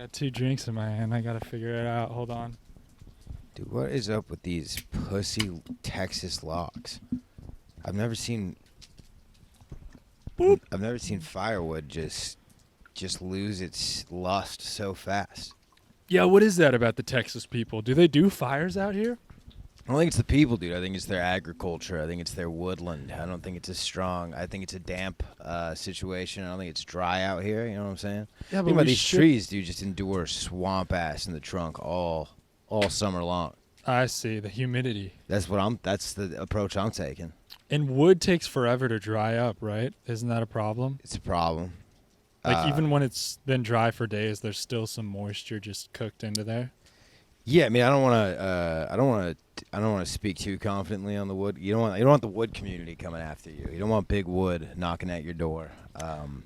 got 2 drinks in my hand. I gotta figure it out. Hold on. Dude, what is up with these pussy Texas locks? I've never seen. Boop. I've never seen firewood just lose its lust so fast. Yeah, what is that about the Texas people? Do they do fires out here? I don't think it's the people, dude. I think it's their agriculture. I think it's their woodland. I don't think it's as strong. I think it's a damp situation. I don't think it's dry out here. You know what I'm saying? Yeah, but Think about these trees, dude. Just endure swamp ass in the trunk all summer long. I see the humidity. That's the approach I'm taking. And wood takes forever to dry up, right? Isn't that a problem? It's a problem. Like even when it's been dry for days, there's still some moisture just cooked into there. Yeah, I mean, I don't want to speak too confidently on the wood. You don't want the wood community coming after you. You don't want big wood knocking at your door.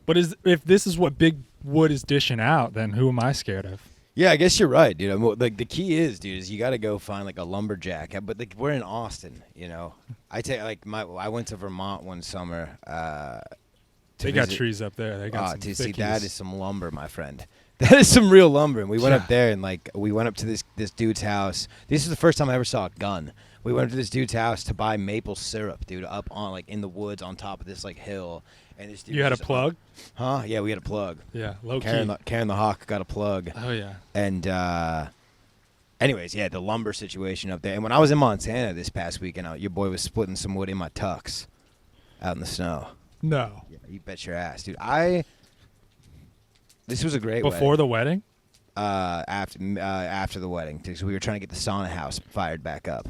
But if this is what big wood is dishing out, then who am I scared of? Yeah, I guess you're right, dude. Like the key is, dude, is you got to go find like a lumberjack. But like, we're in Austin, you know. I went to Vermont one summer. They got trees up there. They got some to see thickies. that is some lumber, my friend. That is some real lumber. And we went Yeah. up there and we went up to this dude's house. This is the first time I ever saw a gun. We went up to this dude's house to buy maple syrup, dude, up on like in the woods on top of this like hill. And this dude You had a was plug? Huh? Yeah, we had a plug. Yeah, low Karen key. Karen the Hawk got a plug. Oh yeah. And anyways, yeah, the lumber situation up there. And when I was in Montana this past weekend, your boy was splitting some wood in my tux out in the snow. No. Yeah, you bet your ass, dude. This was a great Before the wedding? after the wedding, because we were trying to get the sauna house fired back up.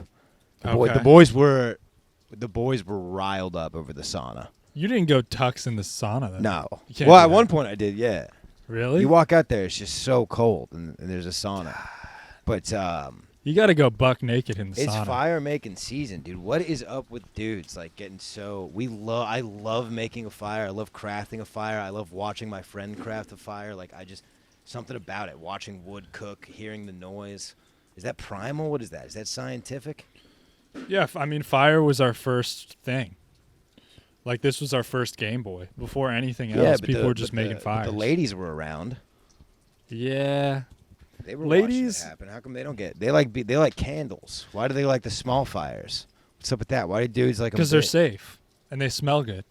Okay. The boys were riled up over the sauna. You didn't go tux in the sauna, though. No. You can't Well, do at that. one point I did, yeah. Really? You walk out there, it's just so cold, and there's a sauna. But You got to go buck naked in the it's sauna. fire making season, dude. What is up with dudes like getting so? I love making a fire. I love crafting a fire. I love watching my friend craft a fire. Like something about it. Watching wood cook, hearing the noise. Is that primal? What is that? Is that scientific? Yeah, I mean, fire was our first thing. Like, this was our first Game Boy. Before anything else, people were just making fires. The ladies were around. Yeah. They were Ladies- watching it happen. How come they don't get? They like candles. Why do they like the small fires? What's up with that? Why do dudes like them? Because they're big? safe. And they smell good.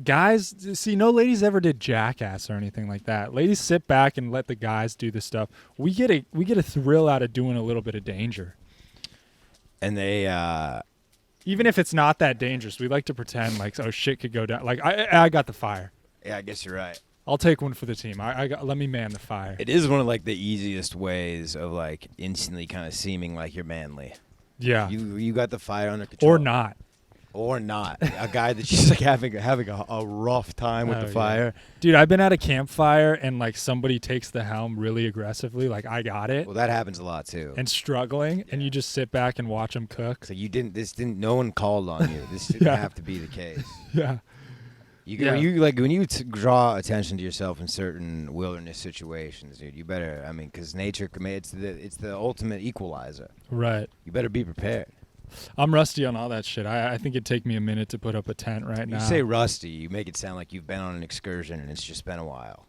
Guys, see, no ladies ever did Jackass or anything like that. Ladies sit back and let the guys do the stuff. We get a thrill out of doing a little bit of danger. And they Even if it's not that dangerous, we like to pretend like, oh, shit could go down. Like, I got the fire. yeah, I guess you're right. I'll take one for the team. Let me man the fire. It is one of like the easiest ways of like instantly kind of seeming like you're manly. Yeah. You got the fire under control. Or not. Or not. A guy that's just like having a rough time with Oh, the yeah. fire. Dude, I've been at a campfire and like somebody takes the helm really aggressively, like I got it, Well, that happens a lot too. and struggling, and you just sit back and watch them cook. So no one called on you. This didn't Yeah. have to be the case. Yeah. When you draw attention to yourself in certain wilderness situations, dude, you better. I mean, because nature, it's the ultimate equalizer. Right. You better be prepared. I'm rusty on all that shit. I think it'd take me a minute to put up a tent right now. You say rusty, you make it sound like you've been on an excursion and it's just been a while.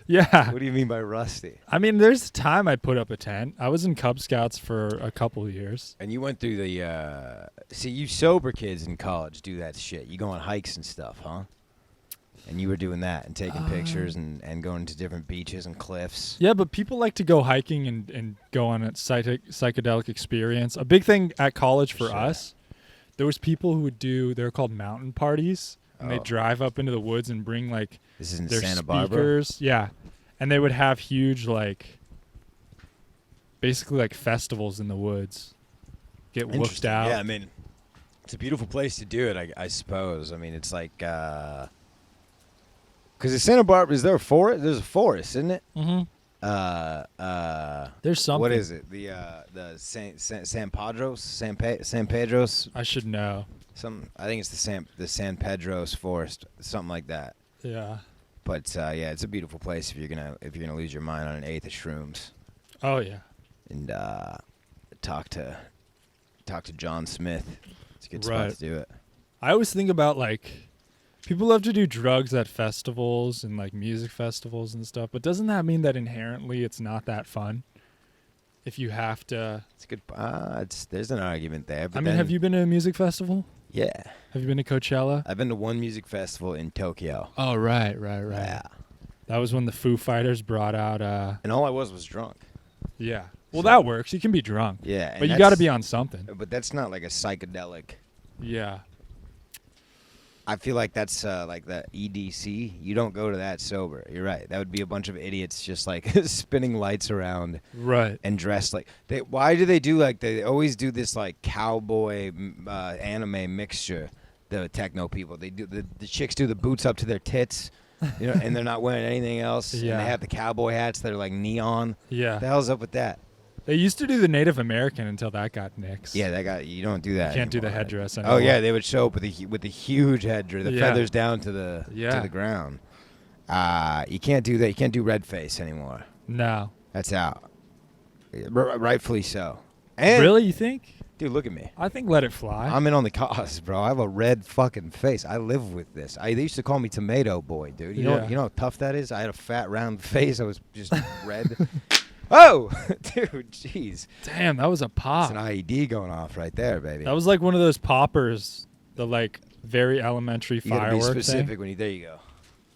Yeah. What do you mean by rusty? I mean, there's a time I put up a tent. I was in Cub Scouts for a couple of years. And you went through the see, you sober kids in college do that shit. You go on hikes and stuff, huh? And you were doing that and taking pictures and going to different beaches and cliffs. Yeah, but people like to go hiking and go on a psychedelic experience. A big thing at college for Sure. us, there was people who would they're called mountain parties. And Oh. they'd drive up into the woods and bring like This is in their Santa Barbara. speakers. Yeah. And they would have huge like basically like festivals in the woods. Get whooped Interesting. out. Yeah, I mean, it's a beautiful place to do it, I suppose. I mean, it's like because in Santa Barbara, is there a forest? There's a forest, isn't it? Mm-hmm. There's something. What is it? The San Pedro's. I should know. I think it's the San Pedro's forest, something like that. Yeah. But yeah, it's a beautiful place if you're gonna lose your mind on an eighth of shrooms Oh yeah. and talk to John Smith. It's a good spot Right. to do it. I always think about like People love to do drugs at festivals and like music festivals and stuff, but doesn't that mean that inherently it's not that fun? If you have to, It's good. There's an argument there. But I mean, have you been to a music festival? Yeah. Have you been to Coachella? I've been to one music festival in Tokyo. Oh, right. Yeah. That was when the Foo Fighters brought out. And all I was drunk. Yeah. Well, So- that works. You can be drunk. Yeah. But you got to be on something. But that's not like a psychedelic. Yeah. I feel like that's like the EDC. You don't go to that sober. You're right. That would be a bunch of idiots just like spinning lights around Right. and dressed like. Why do they do like they always do this like cowboy anime mixture? The techno people. They do the chicks do the boots up to their tits, you know, and they're not wearing anything else. Yeah. And they have the cowboy hats that are like neon. Yeah. What the hell's up with that? They used to do the Native American until that got nixed. Yeah, that guy. You don't do that. You can't do the anymore. headdress Oh anymore. yeah, they would show up with the huge headdress, the Yeah. feathers down to the ground. You can't do that. You can't do red face anymore. No. That's out. Rightfully so. And, Really? You think? dude? Look at me. I think let it fly. I'm in on the cause, bro. I have a red fucking face. I live with this. They used to call me Tomato Boy, dude. You Yeah. know how tough that is. I had a fat round face. I was just red. Oh, dude, jeez. Damn, that was a It's pop. an IED going off right there, baby. That was like one of those poppers, the like very elementary You gotta be firework specific thing. when you. There you go.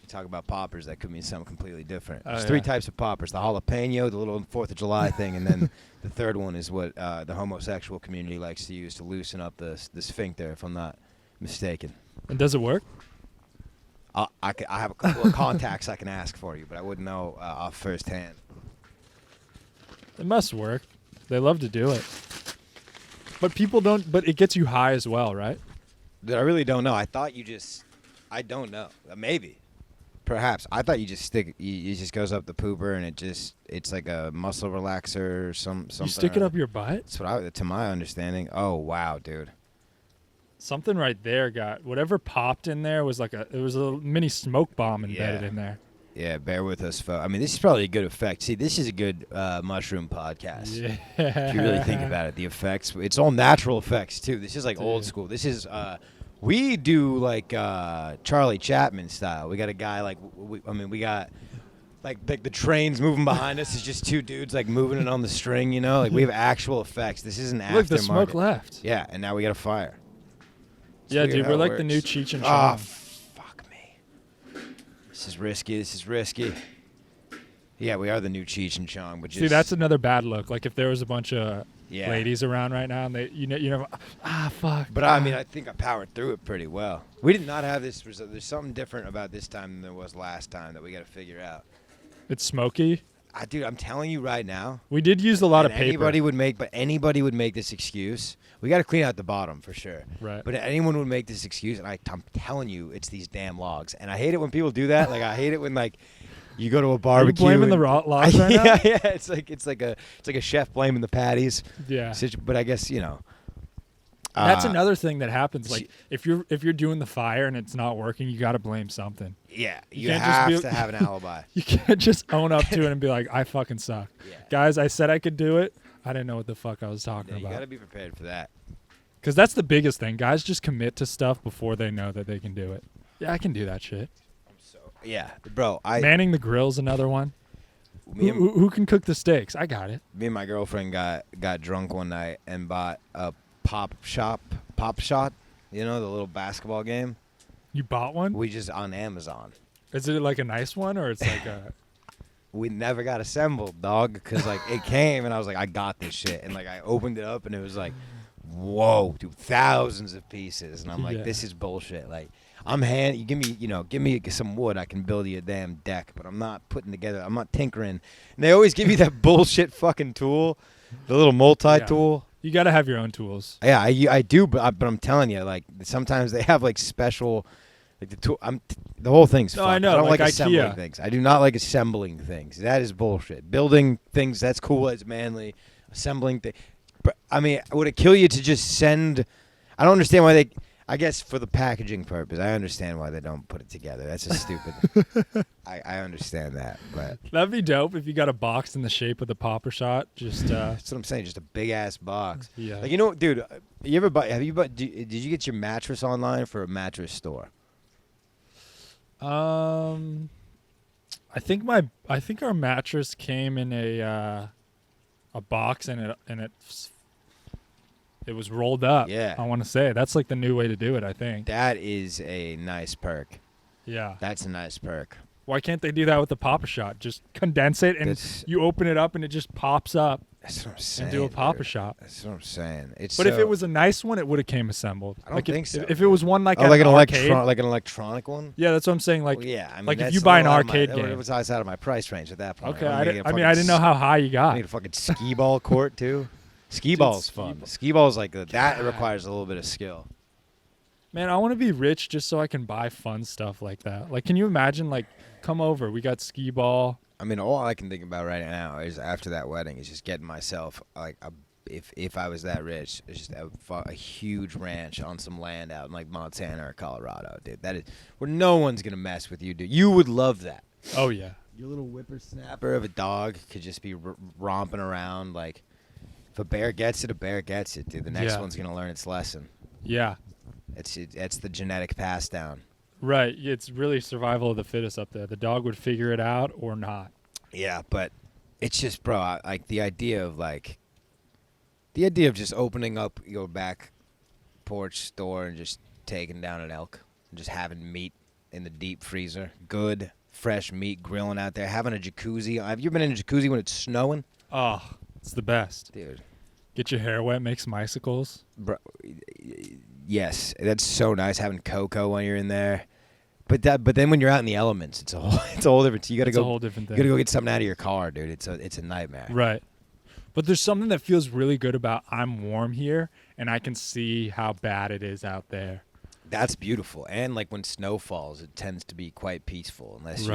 You talk about poppers, that could mean something completely different. Oh, There's three yeah. types of poppers: the jalapeno, the little 4th of July thing, and then the third one is what the homosexual community likes to use to loosen up the sphincter, if I'm not mistaken. And does it work? I have a couple of contacts I can ask for you, but I wouldn't know off firsthand. It must work. They love to do it. But people don't. But it gets you high as well, right? Dude, I really don't know. I thought you just. I don't know. Maybe. Perhaps. I thought you just stick. It just goes up the pooper and it's like a muscle relaxer or something. You stick it up your butt. That's to my understanding. Oh wow, dude. Something right there got whatever popped in there was like it was a mini smoke bomb embedded Yeah. in there. Yeah, bear with us, folks. I mean, this is probably a good effect. See, this is a good mushroom podcast. Yeah. If you really think about it, the effects. It's all natural effects too. This is like old Dude. school. This is. We do like Charlie Chaplin style. We got a guy like. We got. Like the trains moving behind us is just two dudes like moving it on the string, you know. Like we have actual effects. This isn't aftermarket. Look, the smoke left. Yeah, and now we got a fire. It's Yeah, weird dude, how we're it like the new works. Cheech and Ah, Chong. fuck me. This is risky. Yeah, we are the new Cheech and Chong, which See, is that's another bad look. Like if there was a bunch of yeah. ladies around right now and they, you know, fuck. But I mean, I think I powered through it pretty well. We did not have this. There's something different about this time than there was last time that we got to figure out. It's smoky. Dude, I'm telling you right now. We did use a lot of and paper. anybody would make this excuse. We got to clean out the bottom for sure. Right. But anyone would make this excuse, and I'm telling you, it's these damn logs. And I hate it when people do that. Like I hate it when like you go to a barbecue. Are you blaming and- the logs right now? Yeah. It's like a chef blaming the patties. Yeah. But I guess you know. That's another thing that happens. Like she- if you're doing the fire and it's not working, you got to blame something. Yeah, You you can't just have be- to have an alibi. You can't just own up to it and be like, I fucking suck. Yeah. Guys, I said I could do it. I didn't know what the fuck I was talking Yeah, you got to about. be prepared for that. Because that's the biggest thing. Guys just commit to stuff before they know that they can do it. Yeah, I can do that shit. Yeah, bro. Manning the grill's another one. Me and, Who can cook the steaks? I got it. me and my girlfriend got drunk one night and bought a pop shot. You know, the little basketball game. You bought one? We just on Amazon. Is it like a nice one or it's like a... We never got assembled, dog, because like it came and I was like, I got this shit, and like I opened it up and it was like, whoa, dude, thousands of pieces, and I'm like, Yeah. this is bullshit. Like you give me some wood, I can build you a damn deck, but I'm not putting together, I'm not tinkering. And they always give you that bullshit fucking tool, the little multi-tool. You got to have your own tools. Yeah, I do, but I'm telling you, like sometimes they have like special, like the tool. The whole thing's. No, fucked. I know, I don't like like assembling IKEA. things. I do not like assembling things. That is bullshit. Building things, that's cool. That's manly. Assembling things. But I mean, would it kill you to just send? I don't understand why they. I guess for the packaging purpose, I understand why they don't put it together. That's just stupid. I understand that, but That'd be dope if you got a box in the shape of the popper shot. Just that's what I'm saying. Just a big ass box. yeah. Like, you know, dude, you ever buy? Have you bought? Did you get your mattress online for a mattress store? I think our mattress came in a box and it was rolled up. Yeah. I want to say that's like the new way to do it. I think. That is a nice perk. Yeah. That's a nice perk. Why can't they do that with the Pop-A-Shot? Just condense it and you open it up and it just pops up. That's what I'm saying. And do a dude. Pop-A-Shot. That's what I'm saying. But if it was a nice one, it would have came assembled. I don't think so. If it was one like like an arcade, like an electronic one. yeah, that's what I'm saying. Like, Well, yeah, I mean, like if that's you buy an a little out of arcade my, game. It was out of my price range at that point. Okay, I'm I gonna get a mean, fucking I didn't know how high you I got. need a fucking skee ball court too. Skee Dude, ball's skee fun. ball. Skee ball's like that God. requires a little bit of skill. Man, I want to be rich just so I can buy fun stuff like that. Like, can you imagine? Like, come over. We got skee ball. I mean, all I can think about right now is after that wedding is just getting myself like if I was that rich, it's just a huge ranch on some land out in like Montana or Colorado, dude. That is where no one's gonna mess with you, dude. You would love that. Oh yeah. Your little whippersnapper of a dog could just be romping around. Like, if a bear gets it, a bear gets it, dude. The next Yeah. one's gonna learn its lesson. Yeah. It's the genetic pass down. Right. It's really survival of the fittest up there. The dog would figure it out or not. Yeah, but it's just, bro, like the idea of just opening up your back porch door and just taking down an elk and just having meat in the deep freezer, good fresh meat grilling out there, having a jacuzzi. Have you been in a jacuzzi when it's snowing? Oh, it's the best. Dude. Get your hair wet, make some icicles. Bro, yes, that's so nice having cocoa when you're in there. But then when you're out in the elements, it's a whole different. You gotta It's go. a whole different You thing. gotta go get something out of your car, dude. It's a nightmare. Right. But there's something that feels really good about I'm warm here and I can see how bad it is out there. That's beautiful. And like when snow falls, it tends to be quite peaceful unless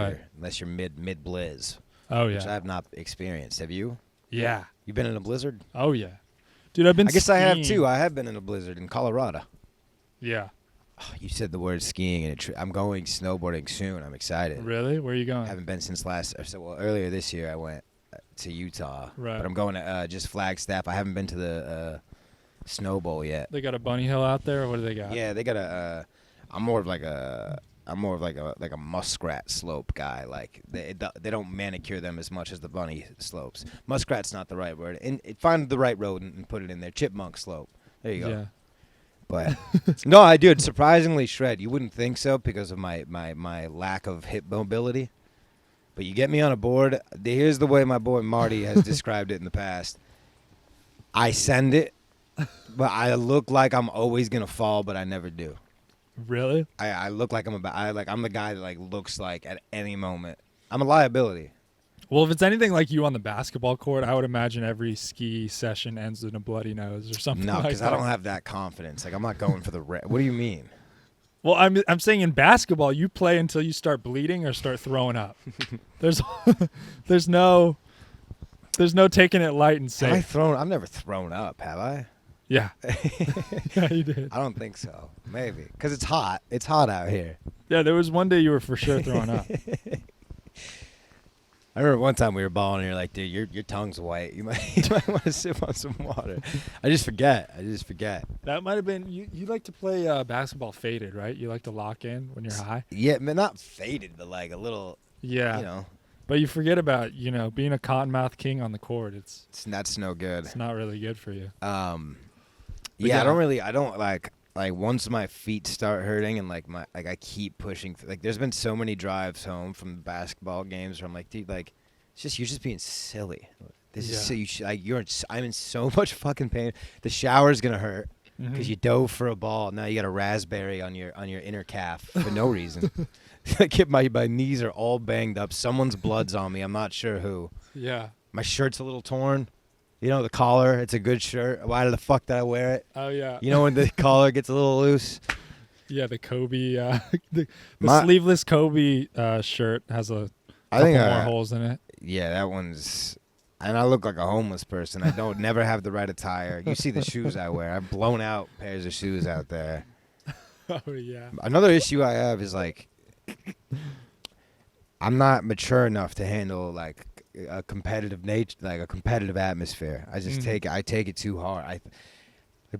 you're mid blizz. Oh Which I yeah. have not experienced. Have you? Yeah. You been in a blizzard? Oh yeah. Dude, I've been I guess I have skiing. too. I have been in a blizzard in Colorado. Yeah. Oh, you said the word skiing, and I'm going snowboarding soon. I'm excited. Really? Where are you going? I haven't been since earlier this year. I went to Utah, Right. but I'm going to just Flagstaff. I haven't been to the Snow Bowl yet. They got a bunny hill out there, or what do they got? Yeah, they got a. I'm more of like a muskrat slope guy. Like they don't manicure them as much as the bunny slopes. Muskrat's not the right word. And find the right road and put it in there. Chipmunk slope. There you go. Yeah. But no, I do. It's surprisingly shred. You wouldn't think so because of my lack of hip mobility. But you get me on a board. Here's the way my boy Marty has described it in the past. I send it, but I look like I'm always gonna fall, but I never do. Really? I look like I'm the guy that like looks like at any moment I'm a liability. Well, if it's anything like you on the basketball court, I would imagine every ski session ends in a bloody nose or something. No, like because that. I don't have that confidence. Like I'm not going for the what do you mean? Well, I'm saying in basketball, you play until you start bleeding or start throwing up. There's no taking it light and safe. I've never thrown up, have I? Yeah. Yeah, you did. I don't think so. Maybe because it's hot. It's hot out here. Yeah, there was one day you were for sure throwing up. I remember one time we were balling and you're like, dude, your tongue's white. You might want to sip on some water. I just forget. That might have been you like to play basketball faded, right? You like to lock in when you're high. Yeah, man, not faded, but like a little. Yeah. You know, But you forget about being a cottonmouth king on the court. that's no good. It's not really good for you. Yeah, I don't like once my feet start hurting and I keep pushing there's been so many drives home from basketball games where I'm like, dude, like you're just being silly. This is so I'm in so much fucking pain. The shower's gonna hurt because you dove for a ball. Now you got a raspberry on your inner calf for no reason. my knees are all banged up. Someone's blood's on me. I'm not sure who. Yeah. My shirt's a little torn. You know, the collar, it's a good shirt. Why the fuck did I wear it? Oh yeah. You know when the collar gets a little loose? Yeah, the Kobe, the sleeveless Kobe shirt has a couple more holes in it. Yeah, that one's. And I look like a homeless person. I don't never have the right attire. You see the shoes I wear. I've blown out pairs of shoes out there. Oh yeah. Another issue I have is I'm not mature enough to handle a competitive nature, like a competitive atmosphere. I just take it too hard.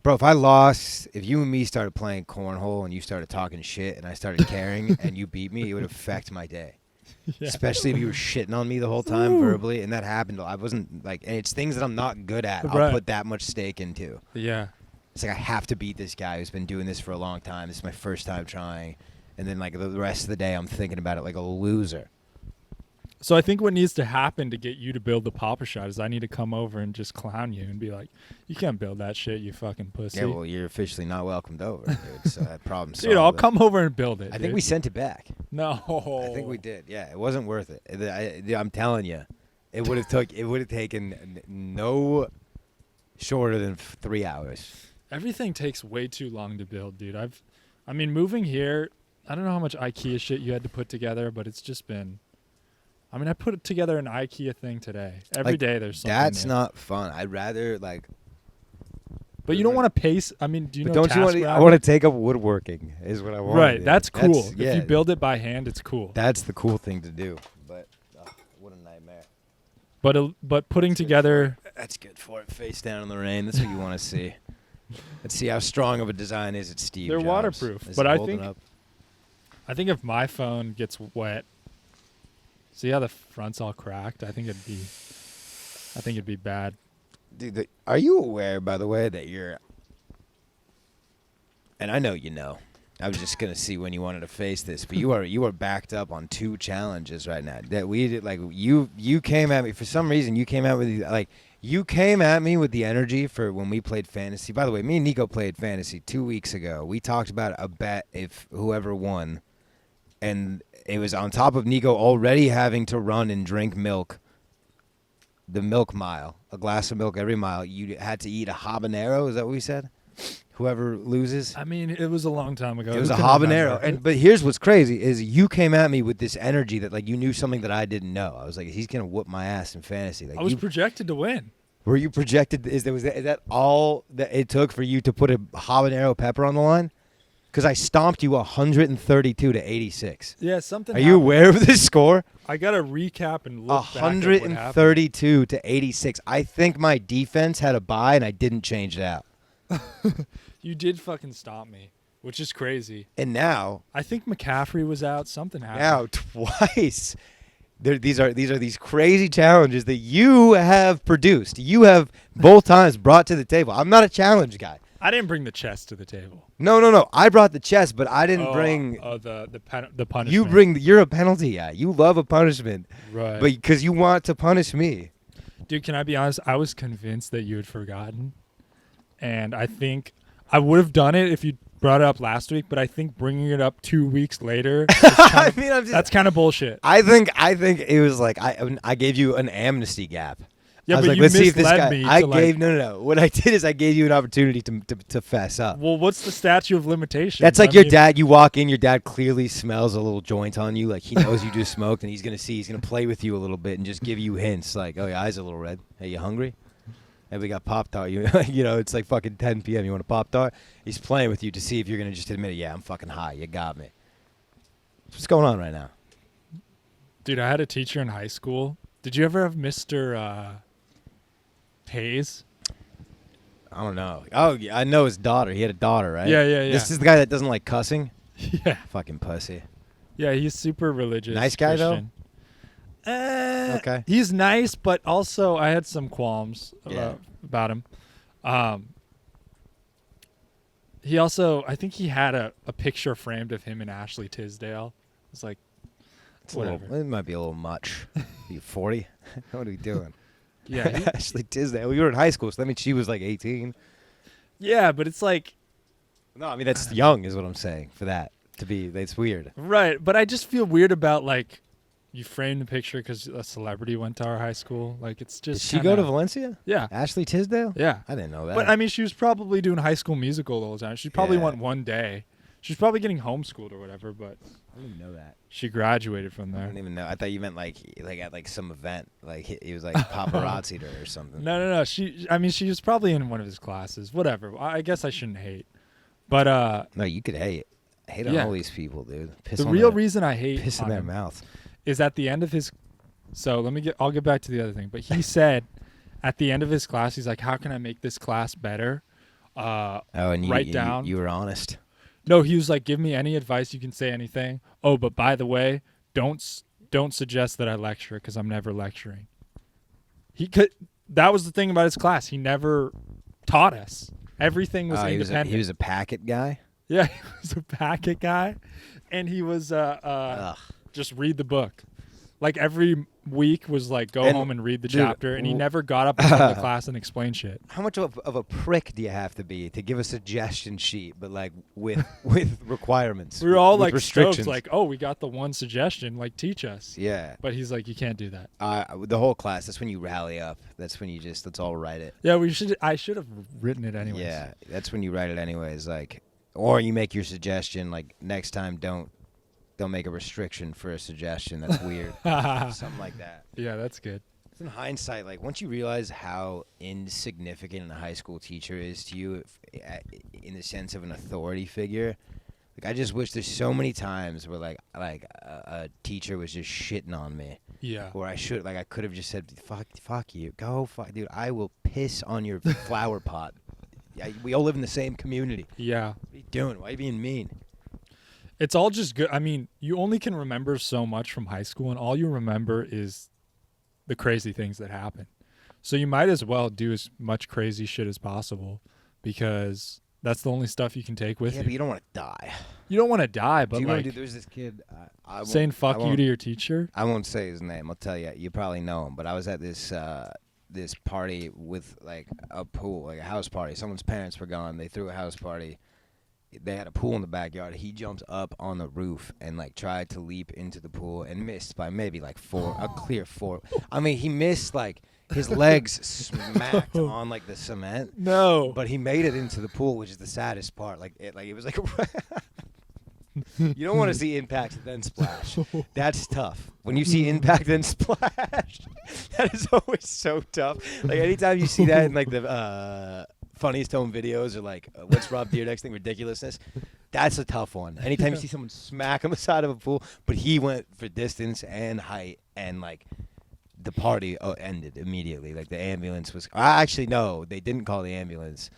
Bro, if I lost, if you and me started playing cornhole and you started talking shit and I started caring and you beat me, it would affect my day. Yeah. Especially if you were shitting on me the whole time verbally, and that happened. I wasn't like, and it's things that I'm not good at. I'll Right. put that much stake into. Yeah. It's like I have to beat this guy who's been doing this for a long time. This is my first time trying, and then like the rest of the day I'm thinking about it like a loser. So I think what needs to happen to get you to build the Papa Shot is I need to come over and just clown you and be like, you can't build that shit, you fucking pussy. Yeah, well, you're officially not welcomed over, dude. So that problem solved. Dude, I'll come over and build it. I think we sent it back. No. I think we did. Yeah, it wasn't worth it. I'm telling you, it would have taken no shorter than 3 hours. Everything takes way too long to build, dude. I mean, moving here, I don't know how much IKEA shit you had to put together, but it's just been. I mean, I put together an IKEA thing today. Every day there's something. That's new. not fun. I'd rather like. But you don't want to pace. I mean, do you know? Don't you want? I want to take up woodworking. Is what I want. Right, that's cool. Yeah, if you build it by hand, it's cool. that's the cool thing to do. But what a nightmare. But putting together. That's good for it. Face down in the rain. That's what you want to see. Let's see how strong of a design is it, Steve. They're Jobs. waterproof, Is but it I holding think- up? I think if my phone gets wet, see how the front's all cracked. I think it'd be bad. Dude, are you aware, by the way, that you're? And I know you know. I was just gonna see when you wanted to face this, but you are backed up on 2 challenges right now. That we did, like you came at me for some reason. You came at me with the energy for when we played fantasy. By the way, me and Niko played fantasy 2 weeks ago. We talked about a bet if whoever won, and it was on top of Niko already having to run and drink milk. The milk mile, a glass of milk every mile. You had to eat a habanero. Is that what we said? Whoever loses. I mean, it was a long time ago. It was Who a can habanero. remember? But here's what's crazy is you came at me with this energy that like you knew something that I didn't know. I was like, he's gonna whoop my ass in fantasy. Like I was projected to win. were you projected? Is that all that it took for you to put a habanero pepper on the line? Because I stomped you 132 to 86. Yeah, something. Are you aware of this score? I got to recap and look back at what happened. 132 to 86. I think my defense had a bye and I didn't change it out. You did fucking stop me, which is crazy. And now I think McCaffrey was out. Something happened. Now twice. These are these crazy challenges that you have produced. You have both times brought to the table. I'm not a challenge guy. I didn't bring the chest to the table. No. I brought the chest, but I didn't bring. The punishment. You bring. You're a penalty guy. You love a punishment, right. but because you want to punish me. Dude, can I be honest? I was convinced that you had forgotten, and I think I would have done it if you brought it up last week. But I think bringing it up 2 weeks later, that's kind of bullshit. I think it was like I gave you an amnesty gap. Yeah, I was but like, you let's see if this misled guy. me. No. What I did is I gave you an opportunity to fess up. Well, what's the statute of limitations? That's like I your mean, dad. You walk in, your dad clearly smells a little joint on you. Like he knows you just smoked, and he's gonna play with you a little bit and just give you hints. Like, oh, your eyes are a little red. Hey, you hungry? Hey, we got Pop-Tart. You know, it's like fucking 10 p.m. You want a Pop-Tart? He's playing with you to see if you're gonna just admit it. Yeah, I'm fucking high. You got me. What's going on right now? Dude, I had a teacher in high school. Did you ever have Mr. Hayes? I don't know. Oh, yeah, I know his daughter. He had a daughter, right? Yeah. This is the guy that doesn't like cussing. Yeah. Fucking pussy. Yeah, he's super religious. Nice guy, though? Christian. Okay. He's nice, but also I had some qualms Yeah. about him. He also, I think he had a picture framed of him and Ashley Tisdale. It's like, whatever. It might be a little much. You 40? What are we doing? Yeah, Ashley Tisdale. We were in high school, so that means she was like 18. yeah, but it's like, No, I mean that's young, is what I'm saying. For that to be, that's weird. right. But I just feel weird about like, you framed the picture because a celebrity went to our high school. Like it's Did just. she go to Valencia? Yeah, Ashley Tisdale? yeah. I didn't know that. But I mean, she was probably doing High School Musical all the time. She probably Yeah. went one day. She's probably getting homeschooled or whatever. But I didn't even know that. she graduated from I there. didn't even know. I thought you meant like at like some event, like he was like paparazzi'd her or something. No. She was probably in one of his classes. Whatever. I guess I shouldn't hate. But No, you could hate on Yeah. all these people, dude. Piss the on real their, reason I hate piss in on their him mouth. is at the end of his. So I'll get back to the other thing. But he said, at the end of his class, he's like, "How can I make this class better?" and write down. You were honest. No, he was like, give me any advice. You can say anything. Oh, but by the way, don't suggest that I lecture because I'm never lecturing. He could. That was the thing about his class. He never taught us. Everything was independent. He was a packet guy. Yeah, he was a packet guy, and he was just read the book. Like every week was like go home and read the chapter, and he never got up in front of the class and explained shit. How much of a prick do you have to be to give a suggestion sheet, but like with requirements? We were all with like restrictions. stoked, like, oh, we got the one suggestion, like teach us. Yeah. But he's like, you can't do that. The whole class. That's when you rally up. That's when you just let's all write it. Yeah, I should have written it anyways. Yeah, that's when you write it anyways. Like, or you make your suggestion. Like next time, don't make a restriction for a suggestion. That's weird. Something like that. Yeah, that's good. In hindsight, like once you realize how insignificant a high school teacher is to you, in the sense of an authority figure, like I just wish there's so many times where like a teacher was just shitting on me. Yeah. Or I could have just said, fuck you, go fuck, dude. I will piss on your flower pot. Yeah, we all live in the same community. Yeah. What are you doing? Why are you being mean? It's all just good. I mean, you only can remember so much from high school, and all you remember is the crazy things that happen. So you might as well do as much crazy shit as possible because that's the only stuff you can take with you. Yeah, but you don't want to die. You don't want to die, but like there's this kid saying fuck you to your teacher. I won't say his name. I'll tell you. You probably know him. But I was at this party with like a pool, like a house party. Someone's parents were gone. They threw a house party. They had a pool in the backyard. He jumped up on the roof and like tried to leap into the pool and missed by maybe like a clear 4. I mean, he missed like his legs smacked on like the cement. No. But he made it into the pool, which is the saddest part. Like it was like you don't want to see impact then splash. That's tough. When you see impact then splash, that is always so tough. Like anytime you see that in like the funniest home videos or like what's Rob Dyrdek's thing, ridiculousness, that's a tough one. Anytime you see someone smack on the side of a pool, but he went for distance and height, and like the party ended immediately. Like the ambulance was actually no, they didn't call the ambulance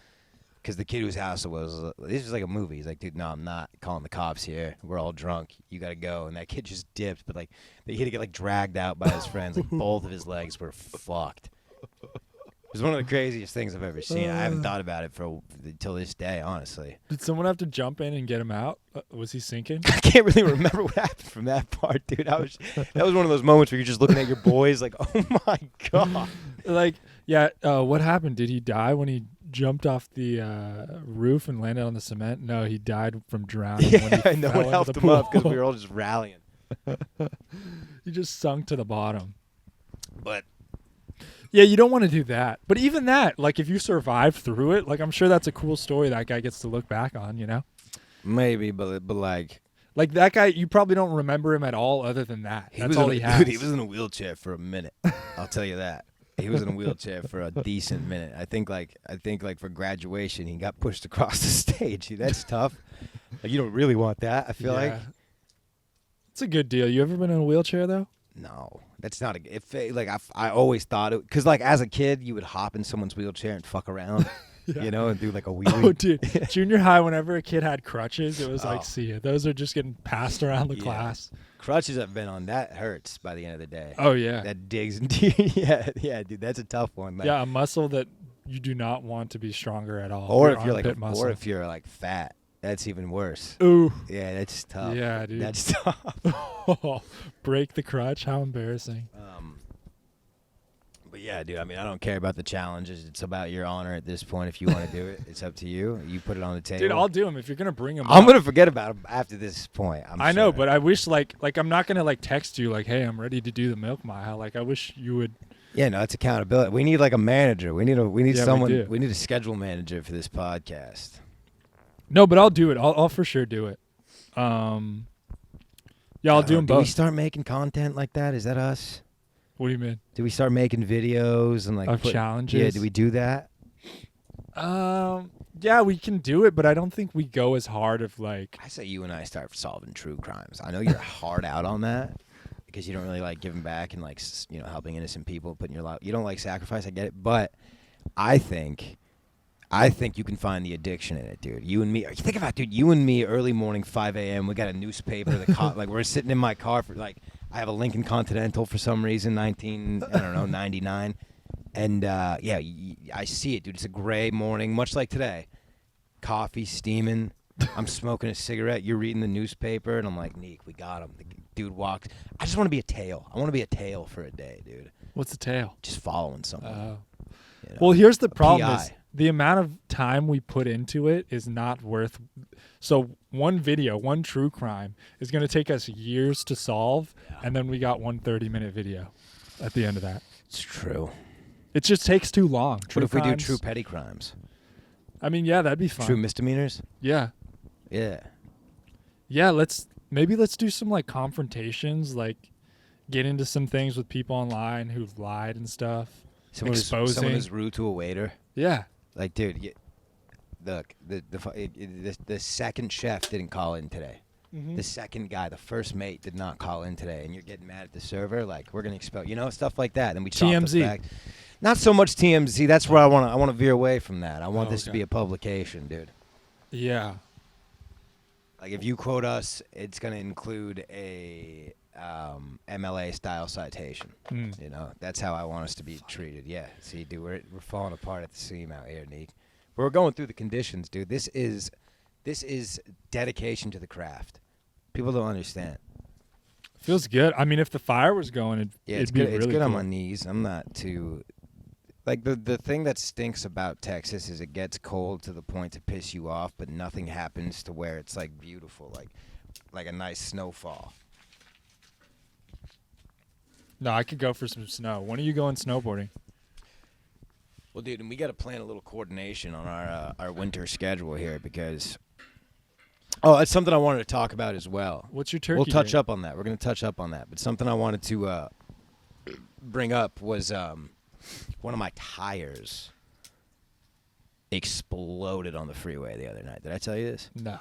because the kid whose house it was, this was like a movie. He's like, dude, no, I'm not calling the cops here. We're all drunk. You gotta go. And that kid just dipped, but like he had to get like dragged out by his friends. Like both of his legs were fucked. It was one of the craziest things I've ever seen. I haven't thought about it until this day, honestly. Did someone have to jump in and get him out? Was he sinking? I can't really remember what happened from that part, dude. That was one of those moments where you're just looking at your boys like, oh my God. Like, yeah, what happened? Did he die when he jumped off the roof and landed on the cement? No, he died from drowning. Yeah, when he no fell one into helped the him up pool. because we were all just rallying. He just sunk to the bottom. But yeah, you don't want to do that. But even that, like if you survive through it, like I'm sure that's a cool story that guy gets to look back on, you know? maybe, but like that guy, you probably don't remember him at all other than that. That's all he has. Dude, he was in a wheelchair for a minute. I'll tell you that. He was in a wheelchair for a decent minute. I think like for graduation, he got pushed across the stage. Dude, that's tough. Like you don't really want that. I feel like it's a good deal. You ever been in a wheelchair though? no, that's not a. If like I always thought it because like as a kid, you would hop in someone's wheelchair and fuck around. Yeah. You know, and do like a wheelie. Oh, dude. Junior high, whenever a kid had crutches, it was like, see ya. Those are just getting passed around the class. Crutches I've been on, that hurts by the end of the day. Oh, yeah. That digs into yeah, dude, that's a tough one. Like, yeah, a muscle that you do not want to be stronger at all. Or Your if you're like, armpit muscle. or if you're like fat, that's even worse. Ooh. Yeah, that's tough. Yeah, dude. That's tough. Break the crutch. How embarrassing. But yeah, dude, I mean, I don't care about the challenges. It's about your honor at this point. If you want to do it, it's up to you. You put it on the table. Dude, I'll do them if you're going to bring them I'm going to forget about them after this point. I know, but I wish like I'm not going to like text you like, hey, I'm ready to do the milk mile. Like I wish you would. Yeah, no, it's accountability. We need like a manager. We need Yeah, someone. We need a schedule manager for this podcast. No, but I'll do it. I'll for sure do it. Yeah, I'll do them Do we both. start making content like that? Is that us? What do you mean? Do we start making videos and like Of challenges? Yeah, do we do that? Yeah, we can do it, but I don't think we go as hard of like. I say you and I start solving true crimes. I know you're hard out on that because you don't really like giving back and like helping innocent people, putting your life. You don't like sacrifice. I get it, but I think I think you can find the addiction in it, dude. You and me. You think about, dude. You and me, early morning, 5 a.m. We got a newspaper. Like we're sitting in my car for like. I have a Lincoln Continental for some reason, 99, and yeah, I see it, dude. It's a gray morning, much like today. Coffee steaming. I'm smoking a cigarette. You're reading the newspaper, and I'm like, Neek, we got him. The dude walks. I just want to be a tail. I want to be a tail for a day, dude. What's a tail? Just following someone. You know? Well, here's the problem: PI. is the amount of time we put into it is not worth. So one video, one true crime, is going to take us years to solve, and then we got one 30-minute video at the end of that. It's true. It just takes too long. What if we do true petty crimes? I mean, yeah, that'd be fun. True misdemeanors? Yeah. Yeah. Yeah, let's do some like confrontations, like get into some things with people online who've lied and stuff. Someone who's rude to a waiter. Yeah. Like, dude, look, the second chef didn't call in today. Mm-hmm. The second guy, the first mate, did not call in today, and you're getting mad at the server. Like, we're gonna expel, stuff like that. And we talk TMZ. the fact. Not so much TMZ. That's where I want to veer away from that. I want this to be a publication, dude. Yeah. Like, if you quote us, it's gonna include a MLA style citation. That's how I want us to be treated. Yeah. See, dude, we're falling apart at the seam out here, Neek. We're going through the conditions, dude. This is dedication to the craft. People don't understand. Feels good. I mean, if the fire was going, it's be good. really It's good cool. on my knees. I'm not too. Like, the thing that stinks about Texas is it gets cold to the point to piss you off, but nothing happens to where it's like beautiful, like a nice snowfall. No, I could go for some snow. When are you going snowboarding? Well, dude, and we got to plan a little coordination on our winter schedule here because. Oh, that's something I wanted to talk about as well. What's your turkey? We'll touch date? up on that. We're going to touch up on that. But something I wanted to bring up was one of my tires exploded on the freeway the other night. Did I tell you this? No.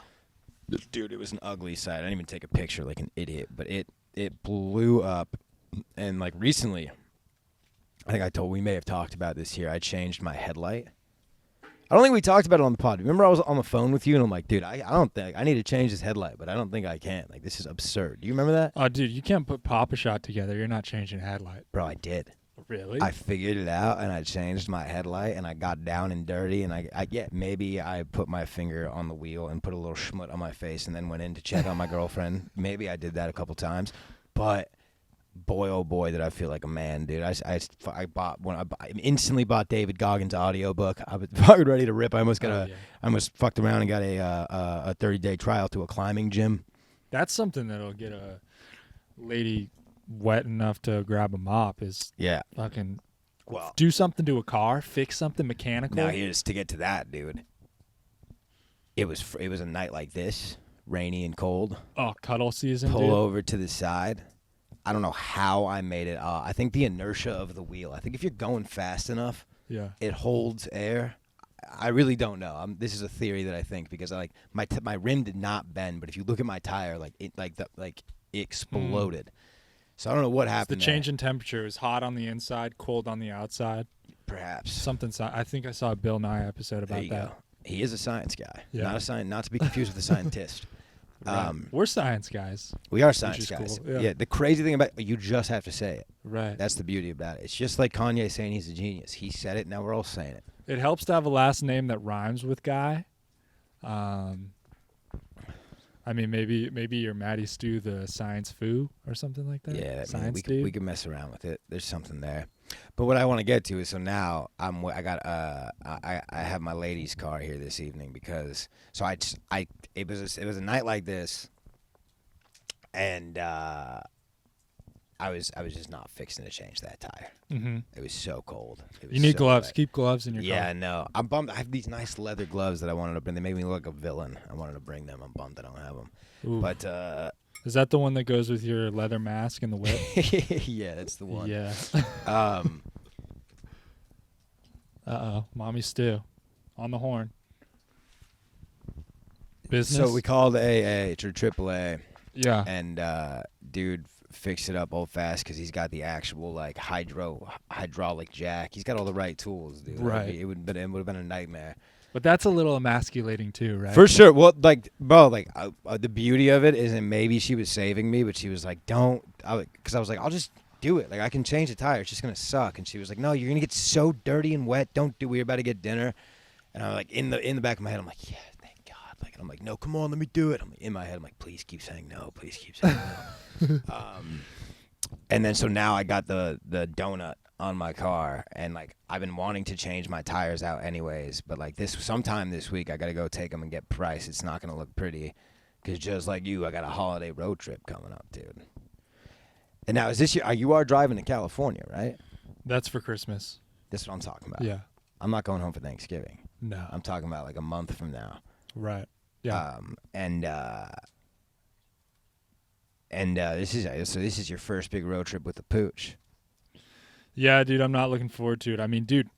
Dude, it was an ugly sight. I didn't even take a picture like an idiot, but it blew up. And like recently, I think we may have talked about this here. I changed my headlight. I don't think we talked about it on the pod. Remember I was on the phone with you and I'm like, dude, I don't think I need to change this headlight, but I don't think I can. Like, this is absurd. Do you remember that? Oh, dude, you can't put Papa Shot together. You're not changing headlight. Bro, I did. Really? I figured it out and I changed my headlight and I got down and dirty and maybe I put my finger on the wheel and put a little schmut on my face and then went in to check on my girlfriend. Maybe I did that a couple times, but boy, oh boy, did I feel like a man, dude. I instantly bought David Goggins' audiobook. I was fucking ready to rip. I almost fucked around and got a 30-day trial to a climbing gym. That's something that'll get a lady wet enough to grab a mop is fucking do something to a car, fix something mechanical. Now here's to get to that, dude. It was a night like this, rainy and cold. Oh, cuddle season, Pull dude. over to the side. I don't know how I made it. I think the inertia of the wheel. I think if you're going fast enough, it holds air. I really don't know. This is a theory that I think because my rim did not bend, but if you look at my tire, it exploded. So I don't know what happened. The change in temperature is hot on the inside, cold on the outside. Perhaps I think I saw a Bill Nye episode about there you that. go. He is a science guy, Yeah. not to be confused with a scientist. Right. We're science guys. We are science Which is guys. cool. Yeah. The crazy thing about you just have to say it. Right. That's the beauty about it. It's just like Kanye saying he's a genius. He said it. Now we're all saying it. It helps to have a last name that rhymes with guy. I mean, maybe you're Matty Stew the Science Foo or something like that. Yeah, Science we could mess around with it. There's something there. But what I want to get to is so now I have my lady's car here this evening because it was a night like this, and I was just not fixing to change that tire. Mm-hmm. It was so cold. You need gloves. Keep gloves in your car. Yeah, I know. I'm bummed. I have these nice leather gloves that I wanted to bring. They make me look like a villain. I wanted to bring them. I'm bummed I don't have them. Ooh. But is that the one that goes with your leather mask and the whip? yeah, that's the one. Yeah. Uh-oh. Mommy Stew. On the horn. Business? So we called AA or AAA. Yeah. And dude fixed it up old fast because he's got the actual hydraulic jack. He's got all the right tools, dude. Right. It would have been a nightmare. But that's a little emasculating too, right? For sure. Well, like, bro, like the beauty of it isn't maybe she was saving me, but she was like, don't, because I was like, I'll just do it. Like, I can change the tire. It's just going to suck. And she was like, no, you're going to get so dirty and wet. Don't do it. We're about to get dinner. And I'm like, in the back of my head, I'm like, yeah, thank God. Like, and I'm like, no, come on, let me do it. I'm in my head, I'm like, please keep saying no. Please keep saying no. And then so now I got the donut on my car, and like I've been wanting to change my tires out anyways, but like sometime this week I gotta go take them and get priced. It's not gonna look pretty, because just like you, I got a holiday road trip coming up, dude. And now is this year? You are driving to California, right? That's for Christmas. That's what I'm talking about. Yeah. I'm not going home for Thanksgiving. No. I'm talking about like a month from now. Right. Yeah. This is your first big road trip with the pooch. Yeah, dude, I'm not looking forward to it. I mean, dude,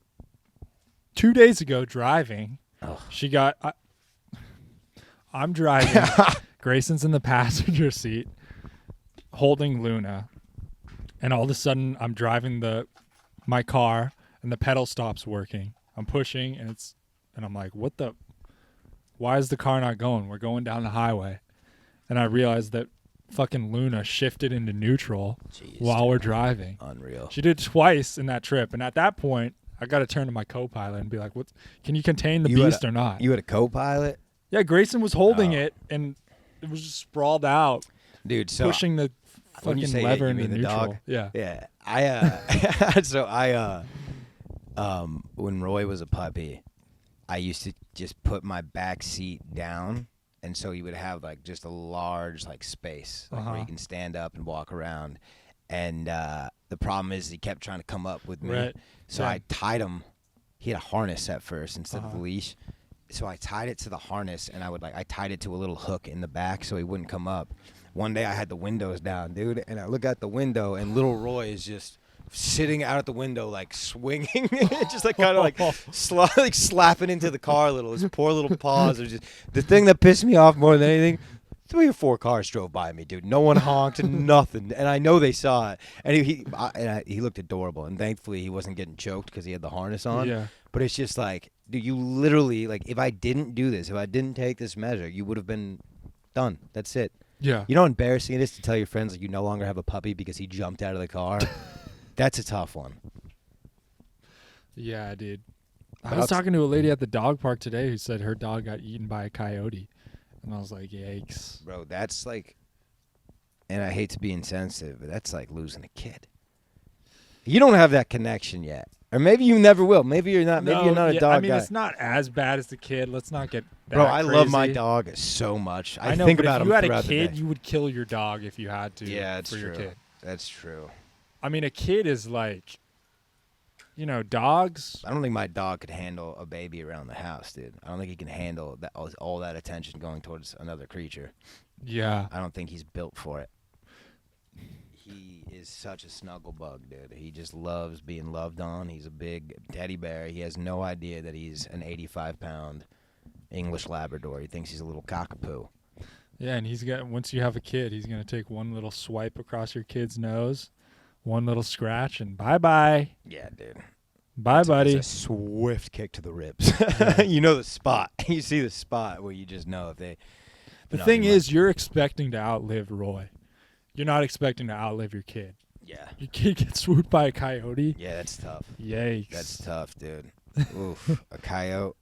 2 days ago driving, she got. I'm driving. Grayson's in the passenger seat, holding Luna, and all of a sudden I'm driving my car, and the pedal stops working. I'm pushing, and I'm like, what the? Why is the car not going? We're going down the highway, and I realized that fucking Luna shifted into neutral while we're driving. Unreal. She did twice in that trip, and at that point, I got to turn to my co-pilot and be like, "What? Can you contain the beast or not?" You had a co-pilot? Yeah, Grayson was holding it, and it was just sprawled out, dude. So pushing the fucking lever into neutral. Dog? Yeah, yeah. When Roy was a puppy, I used to just put my back seat down. And so you would have like just a large like space where you can stand up and walk around. And the problem is he kept trying to come up with me. Right. So I tied him. He had a harness at first instead of a leash. So I tied it to the harness, and I tied it to a little hook in the back so he wouldn't come up. One day I had the windows down, dude, and I look out the window, and little Roy is just sitting out at the window, like swinging, just like kind of like slapping into the car a little. His poor little paws are just the thing that pissed me off more than anything. 3 or 4 cars drove by me, dude. No one honked, nothing, and I know they saw it. And he looked adorable, and thankfully he wasn't getting choked because he had the harness on. Yeah. But it's just like, dude, you literally like, if I didn't do this, if I didn't take this measure, you would have been done. That's it. Yeah. You know how embarrassing it is to tell your friends like you no longer have a puppy because he jumped out of the car. That's a tough one. Yeah, dude. I was talking to a lady at the dog park today who said her dog got eaten by a coyote. And I was like, yikes. Bro, that's like, and I hate to be insensitive, but that's like losing a kid. You don't have that connection yet. Or maybe you never will. Maybe you're not. Maybe you're not a dog guy. I mean, it's not as bad as the kid. Let's not get that Bro, I love my crazy. dog so much. I know, think but about if him you had throughout a the kid, day. you would kill your dog if you had to. Yeah, that's for true. your kid. That's true. I mean, a kid is like, dogs. I don't think my dog could handle a baby around the house, dude. I don't think he can handle that all that attention going towards another creature. Yeah. I don't think he's built for it. He is such a snuggle bug, dude. He just loves being loved on. He's a big teddy bear. He has no idea that he's an 85-pound English Labrador. He thinks he's a little cockapoo. Yeah, and once you have a kid, he's going to take one little swipe across your kid's nose, one little scratch, and bye-bye. Yeah, dude. Bye, buddy. It's a swift kick to the ribs. You know the spot. You see the spot where you just know if they... The thing is, you're expecting to outlive Roy. You're not expecting to outlive your kid. Yeah. Your kid gets swooped by a coyote. Yeah, that's tough. Yikes. That's tough, dude. Oof. A coyote.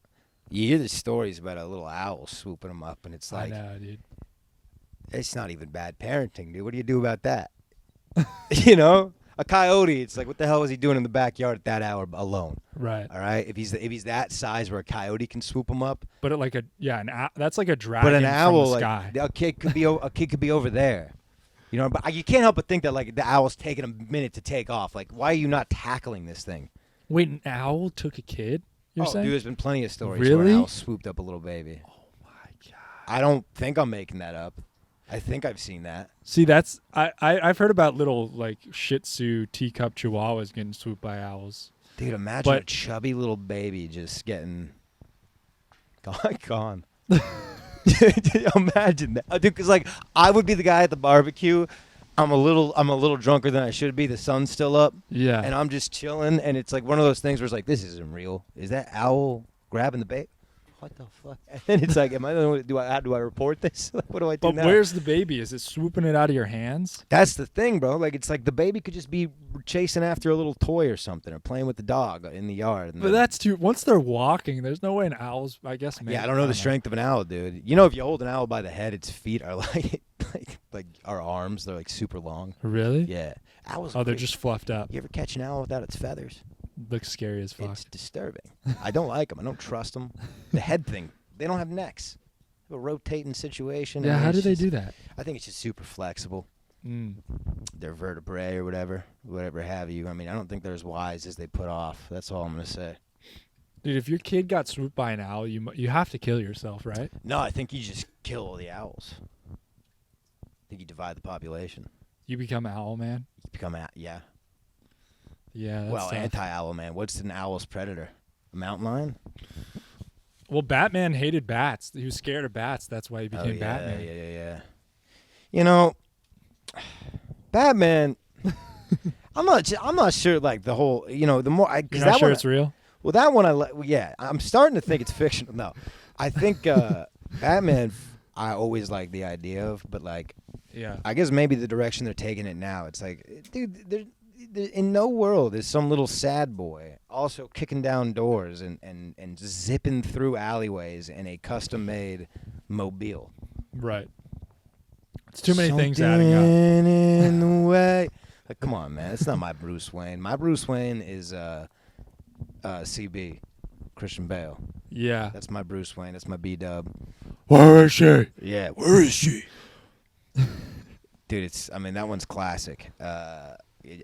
You hear the stories about a little owl swooping them up, and it's like... I know, dude. It's not even bad parenting, dude. What do you do about that? You know? A coyote, it's like, what the hell was he doing in the backyard at that hour alone? Right. All right? If he's that size where a coyote can swoop him up. But that's like a dragon But an owl, from the like, sky. a kid could be over there. You know, but you can't help but think that, like, the owl's taking a minute to take off. Like, why are you not tackling this thing? Wait, an owl took a kid? You're saying? Dude, there's been plenty of stories where Really? an owl swooped up a little baby. Oh my god! I don't think I'm making that up. I think I've seen that. See, that's I've heard about little like Shih Tzu teacup chihuahuas getting swooped by owls. Dude, imagine a chubby little baby just getting gone. Imagine that, dude. Because like I would be the guy at the barbecue. I'm a little drunker than I should be. The sun's still up. Yeah. And I'm just chilling, and it's like one of those things where it's like, this isn't real. Is that owl grabbing the bait? what the fuck? And then it's like, am I the only, do I report this? Like, what do I do But now? where's the baby? Is it swooping it out of your hands? That's the thing, bro. Like, it's like the baby could just be chasing after a little toy or something, or playing with the dog in the yard. And But that's too. Once they're walking, there's no way an owl's. I guess. yeah, I don't know the strength of an owl, dude. You know, if you hold an owl by the head, its feet are like our arms. They're like super long. Really? Yeah, owls. Oh, they're just fluffed up. You ever catch an owl without its feathers? Looks scary as fuck. It's disturbing. I don't like them. I don't trust them. The head thing. They don't have necks. A rotating situation. Yeah, I mean, how do it's they just- do that? I think it's just super flexible. Mm. Their vertebrae or whatever have you. I mean, I don't think they're as wise as they put off. That's all I'm gonna say. Dude, if your kid got swooped by an owl, you have to kill yourself, right? No, I think you just kill all the owls. I think you divide the population. You become owl man. You become yeah. Yeah. That's Well, tough. anti-owl man. What's an owl's predator? A mountain lion? Well, Batman hated bats. He was scared of bats. That's why he became yeah, Batman. Yeah. You know, Batman. I'm not sure. Like the whole, the more You're because not that sure one, it's real? well, that one I'm starting to think it's fictional. No, I think Batman. I always like the idea of, but like, Yeah. I guess maybe the direction they're taking it now. It's like, dude, there in no world is some little sad boy also kicking down doors and zipping through alleyways in a custom-made mobile. Right. It's too many things adding up. Something in the way. Like, come on, man. It's not my Bruce Wayne. My Bruce Wayne is CB, Christian Bale. Yeah. That's my Bruce Wayne. That's my B-dub. Where is she? Yeah, where is she? Dude, that one's classic.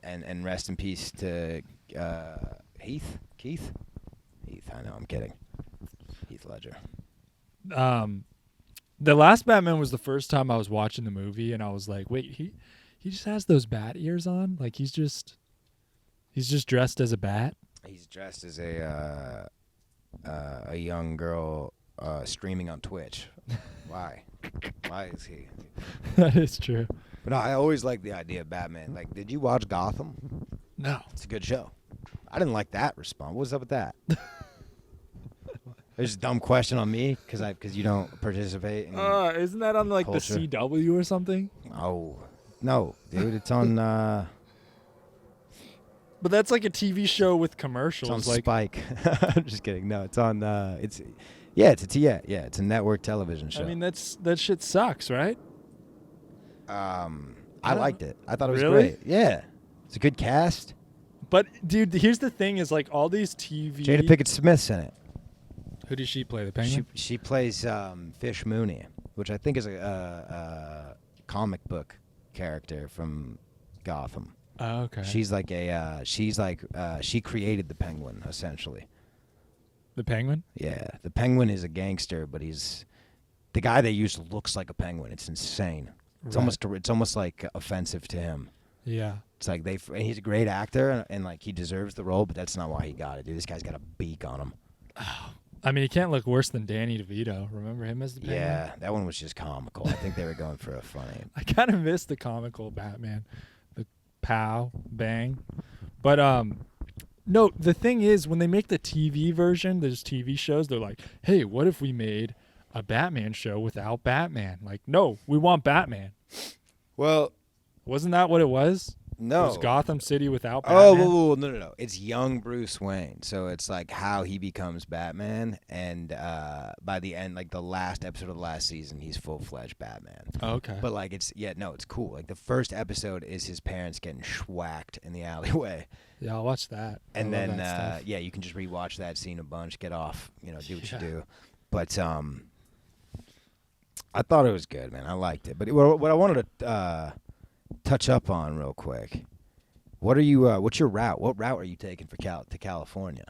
And rest in peace to Heath. Keith, I know, I'm kidding. Heath Ledger. The last Batman was the first time I was watching the movie, and I was like, wait, he just has those bat ears on? Like he's just dressed as a bat? He's dressed as a young girl streaming on Twitch. Why? Why is he? That is true. But no, I always liked the idea of Batman. Like, did you watch Gotham? No. It's a good show. I didn't like that response. What's up with that? There's a dumb question on me because you don't participate in Isn't that on like culture. the CW or something? Oh, no, dude. It's on But that's like a TV show with it's commercials. on Like, Spike. I'm just kidding. No, it's on it's it's a network television show. I mean, that shit sucks, right? I liked it. I thought it was Really? great. Yeah. It's a good cast. But dude, here's the thing: is like all these TV. Jada Pinkett Smith's in it. Who does she play? The Penguin. She plays Fish Mooney, which I think is a comic book character from Gotham. Oh, okay. She created the Penguin essentially. the Penguin. Yeah, the Penguin is a gangster, but the guy they used looks like a penguin. It's insane. It's Right. almost like offensive to him. Yeah. It's like and he's a great actor and like he deserves the role, but that's not why he got it, dude. This guy's got a beak on him. I mean, he can't look worse than Danny DeVito. Remember him as the Penguin? Yeah, that one was just comical. I think they were going for a funny. I kind of miss the comical Batman, the pow bang, but no. The thing is, when they make the TV version, there's TV shows. They're like, hey, what if we made a Batman show without Batman? Like, no, we want Batman. Well, Wasn't that what it was? It no. was Gotham City without Batman. Oh, whoa, no. It's young Bruce Wayne. So it's like how he becomes Batman. And by the end, like the last episode of the last season, he's full-fledged Batman. Oh, okay. But like it's cool. Like the first episode is his parents getting schwacked in the alleyway. Yeah, I'll watch that. And I love then that stuff. you can just rewatch that scene a bunch, get off, do what Yeah. you do. But I thought it was good, man. I liked it. But what I wanted to touch up on real quick. What's your route? What route are you taking to California?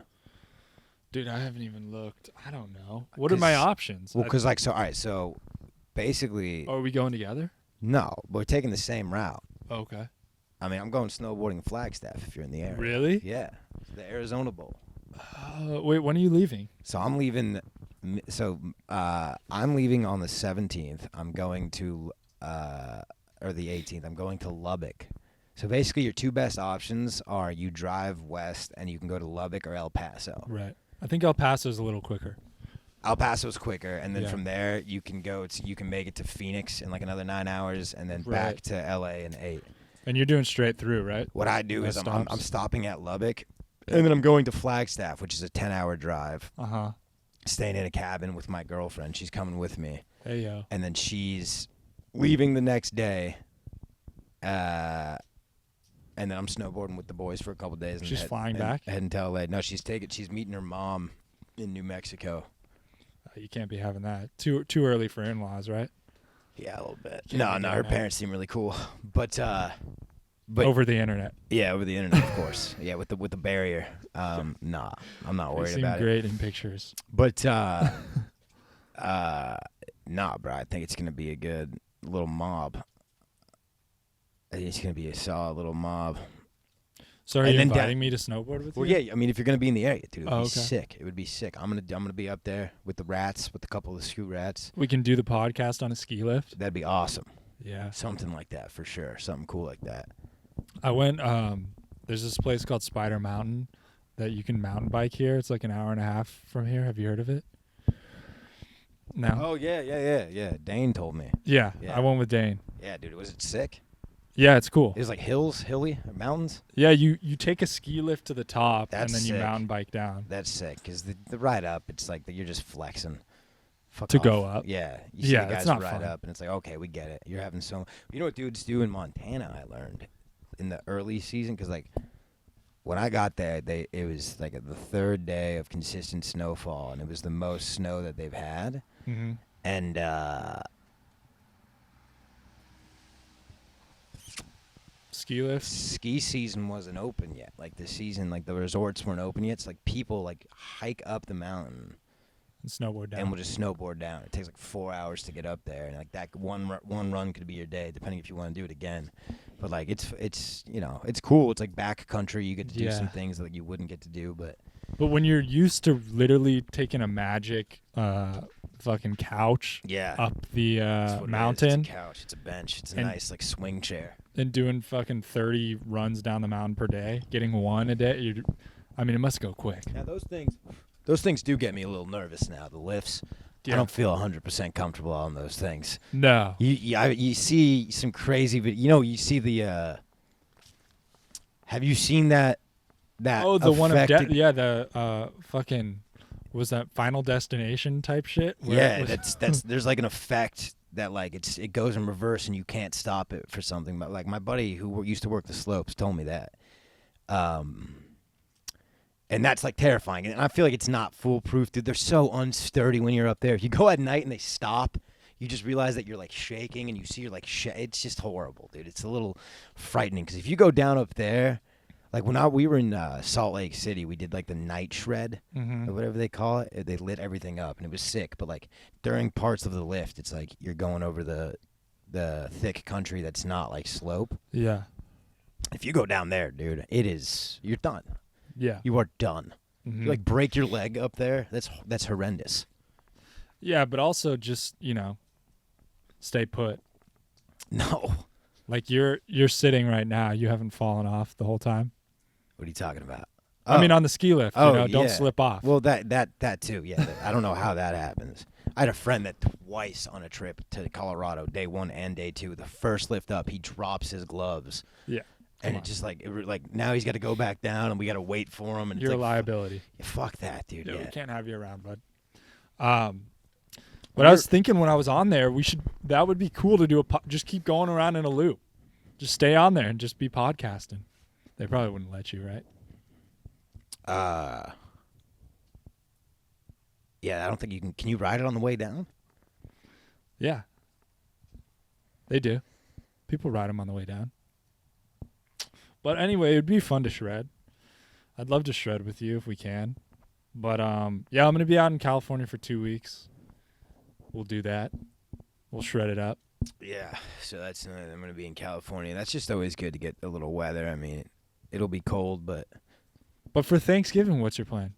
Dude, I haven't even looked. I don't know. What are my 'Cause- options? Well, because all right, so basically, Are we going together? no, we're taking the same route. Okay. I mean, I'm going snowboarding in Flagstaff if you're in the area. Really? Yeah, the Arizona Bowl. Wait, when are you leaving? So I'm leaving. I'm leaving on the 17th. I'm going to or the 18th. I'm going to Lubbock. So basically, your two best options are you drive west and you can go to Lubbock or El Paso. Right. I think El Paso's a little quicker. El Paso's quicker, and then Yeah. from there you can you can make it to Phoenix in like another 9 hours, and then Right. back to LA in 8. And you're doing straight through, right? What I do No is I'm stops? stopping at Lubbock, and then I'm going to Flagstaff, which is a 10-hour drive. Uh-huh. Staying in a cabin with my girlfriend. She's coming with me, Hey, yo. and then she's leaving the next day. And then I'm snowboarding with the boys for a couple days. And She's flying back? Heading to LA. No, she's meeting her mom in New Mexico. You can't be having that. Too early for in-laws, right? Yeah, a little bit. Can't No, be her doing that. parents seem really cool, but Over the internet. yeah, over the internet, of course. Yeah, with the barrier. Nah, I'm not They worried seem about it. great in pictures. But nah, bro, I think it's gonna be a good little mob. I think it's gonna be a solid little mob. So are And you then inviting me to snowboard with Well, you? yeah, I mean, if you're gonna be in the area, dude, it'd Oh, be okay. sick. It would be sick. I'm gonna be up there with the rats, with a couple of the scoot rats. We can do the podcast on a ski lift. That'd be awesome. Yeah. Something like that for sure. Something cool like that. I went, there's this place called Spider Mountain that you can mountain bike here. It's like an hour and a half from here. Have you heard of it? No. Oh yeah. Dane told me. Yeah, Yeah. I went with Dane. Yeah, dude, was it sick? Yeah, it's cool. It was like hilly, or mountains. Yeah, you take a ski lift to the top That's and then you sick. mountain bike down. That's sick because the ride up, it's like you're just flexing. Fuck To off. go up? Yeah, you see Yeah, the it's guys not ride fun. up, and it's like, okay, we get it. You're having so. You know what dudes do in Montana? I learned in the early season because like when I got there, it was like the third day of consistent snowfall, and it was the most snow that they've had. Mm-hmm. And Ski lifts. ski season wasn't open yet. Like the season, like the resorts weren't open yet. It's like people like hike up the mountain And snowboard down. and will just snowboard down. It takes like 4 hours to get up there, and like that one run could be your day, depending if you want to do it again. But like it's you know it's cool. It's like back country. You get to do some Yeah. things that you wouldn't get to do. But But when you're used to literally taking a magic fucking couch yeah, up the that's what it is. mountain It's a couch. It's a bench. It's a And- nice like swing chair. and doing fucking 30 runs down the mountain per day, getting one a day, I mean, it must go quick. Yeah, those things do get me a little nervous now. The lifts. Yeah. I don't feel 100% comfortable on those things. No. You see some crazy, you see the. Have you seen that? Oh, the one of affected- the fucking was that Final Destination type shit? Where Yeah, it was- that's there's like an effect that like it goes in reverse and you can't stop it for something. But like my buddy who used to work the slopes told me that. And that's like terrifying. And I feel like it's not foolproof, dude. They're so unsturdy when you're up there. If you go at night and they stop, you just realize that you're like shaking and you see you're like it's just horrible, dude. It's a little frightening because if you go down up there, like when we were in Salt Lake City, we did like the night shred Mhm. or whatever they call it. They lit everything up and it was sick. But like during parts of the lift, it's like you're going over the thick country that's not like slope. Yeah. If you go down there, dude, you're done. Yeah. You are done. Mhm. You like break your leg up there. That's horrendous. Yeah, but also just, stay put. No. Like you're sitting right now, you haven't fallen off the whole time. What are you talking about? I mean on the ski lift, don't yeah. slip off. Well, that too. Yeah, I don't know how that happens. I had a friend that twice on a trip to Colorado, day 1 and day 2, the first lift up, he drops his gloves, yeah. and Come it just like now he's got to go back down, and we got to wait for him. And You're a it's like, liability. fuck that, dude. Yeah, Yeah. we can't have you around, bud. But I was thinking when I was on there, that would be cool to do just keep going around in a loop. Just stay on there and just be podcasting. They probably wouldn't let you, right? Yeah, I don't think you can. Can you ride it on the way down? Yeah. They do. People ride them on the way down. But anyway, it'd be fun to shred. I'd love to shred with you if we can. But yeah, I'm going to be out in California for 2 weeks. We'll do that. We'll shred it up. Yeah. So I'm gonna be in California. That's just always good to get a little weather. I mean, it'll be cold, but But for Thanksgiving, what's your plan?